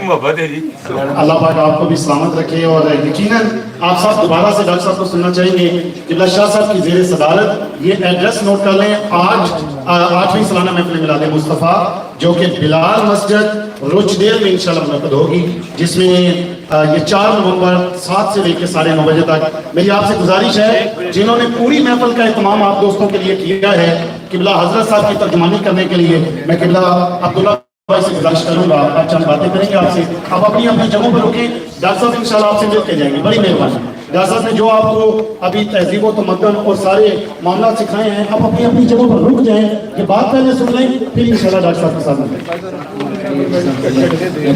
محبت ہے جی اللہ پاک آپ کو بھی سلامت رکھے اور یقیناً آپ صاحب دوبارہ سے ڈاکٹر صاحب کو سننا چاہیں گے قبلہ شاہ صاحب کی زیر صدارت یہ ایڈریس نوٹ کر لیں آج 8ویں سالانہ محفل میلاد مصطفیٰ جو کہ بلال مسجد روچدیل میں انشاءاللہ منعقد ہوگی جس میں یہ 4 نومبر 7 سے لے کے 9:30 بجے تک میری آپ سے گزارش ہے جنہوں نے پوری محفل کا اہتمام آپ دوستوں کے لیے کیا ہے قبلہ حضرت صاحب کی ترجمانی کرنے کے لیے میں قبلہ عبداللہ بھائی سے گزارش کروں گا آپ چند باتیں کریں گے آپ سے آپ اپنی جگہوں پر رکیں ڈاکٹر صاحب انشاءاللہ آپ سے مل کے جائیں گے بڑی مہربانی ڈاکٹر صاحب نے جو آپ کو ابھی تہذیب و تمدن اور سارے معاملات سکھائے ہیں آپ اپنی جگہوں پر رک جائیں یہ بات پہلے سن لیں پھر انشاءاللہ ڈاکٹر صاحب کے ساتھ ملیں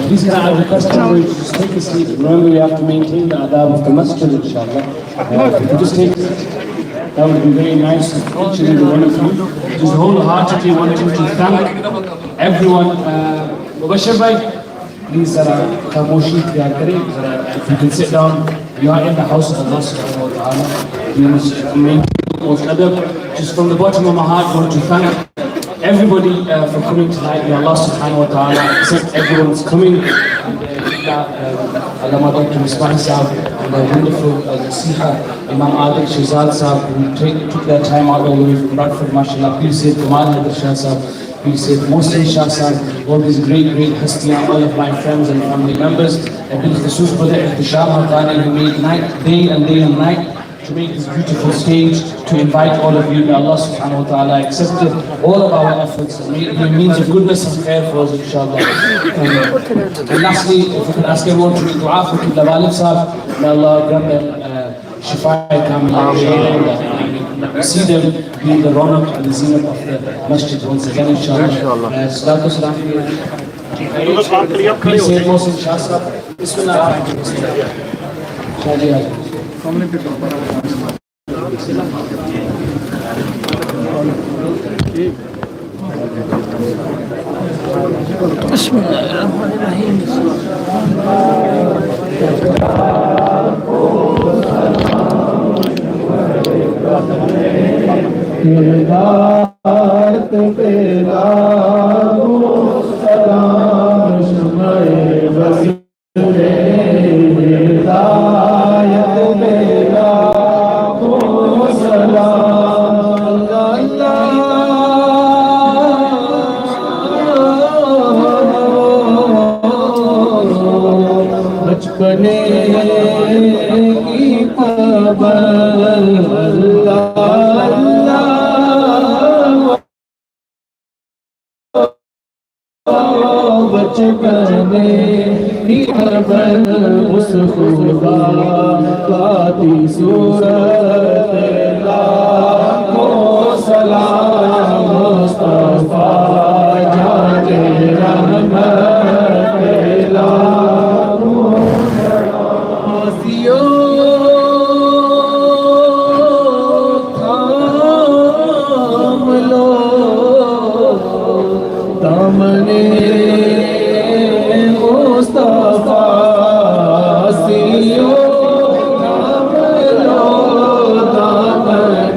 Please can I request everybody to just take a seat. Remember you have to maintain the adab of the masjid inshallah. If you just take that would be very nice of each and every one of you. Just wholeheartedly wanting to thank everyone. Mubashir bhai, please khamoshi ikhtiyar kare. If you can sit down, you are in the house of Allah subhanahu wa ta'ala. You must maintain most adab. Just from the bottom of my heart, I want to thank everybody for coming tonight. May Allah subhanahu wa ta'ala accept everyone's coming. Allama Dr. Misbah Sahab and the wonderful Nasiha Imam Adil Shehzad Sahab who took their time out all the way from Bradford, mashallah. Please say Kamal Nader Shah Sahab. Please say Mohsen Shah Sahab. All these great hastiyan, all of my friends and family members. And please the Sus brother Ihtisham Haqqani who made day and night to make this beautiful stage, to invite all of you. May Allah subhanahu wa ta'ala accept all of our efforts and make it a means of goodness and khair for us, inshallah. And lastly, if we can ask everyone to make dua for Qibla Walid Sahab, may Allah grant them shifa kamila and see them being the ronaq and the zinat of the masjid once again, inshallah. Salatu salam. Please say Mohsen Shah Sahab. Bismillah. بسم الله الرحمن الرحيم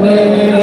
Amen.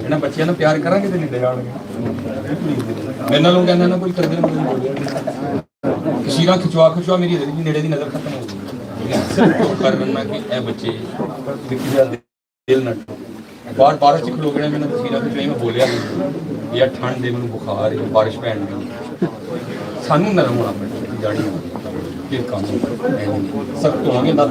ਇਹਨਾਂ ਬੱਚਿਆਂ ਨੂੰ ਪਿਆਰ ਕਰਾਂਗੇ ਤੇ ਨਿੱਡੇ ਜਾਣਗੇ ਮੇਰੇ ਨਾਲੋਂ ਕਹਿੰਦਾ ਨਾ ਕੋਈ ਕਰਦੇ ਤਸਵੀਰਾਂ ਖਿਚਵਾ ਮੇਰੀ ਨੇੜੇ ਦੀ ਨਜ਼ਰ ਖਤਮ ਹੋ ਗਈ ਸਿਰਫ ਕਰ ਲੈਣਾ ਕਿ ਇਹ ਬੱਚੇ ਕਿਸੇ ਦਾ ਦਿਲ ਨਾ ਬਾਹਰ ਬਾਰਿਸ਼ ਚ ਖਲੋ ਗਏ ਮੈਨੂੰ ਤਸਵੀਰਾਂ ਖਿਚਵਾਈ ਮੈਂ ਬੋਲਿਆ ਯਾਰ ਠੰਡ ਦੇ ਮੈਨੂੰ ਬੁਖਾਰ ਹੈ ਬਾਰਿਸ਼ ਪੈਣ ਦੀ ਸਾਨੂੰ ਨਰਮ ਹੋਣਾ ਪੈਂਦਾ ਜਾਣੀ ਇਹ ਕੰਮ ਸਖਤ ਹੋਣਗੇ ਨੱਸ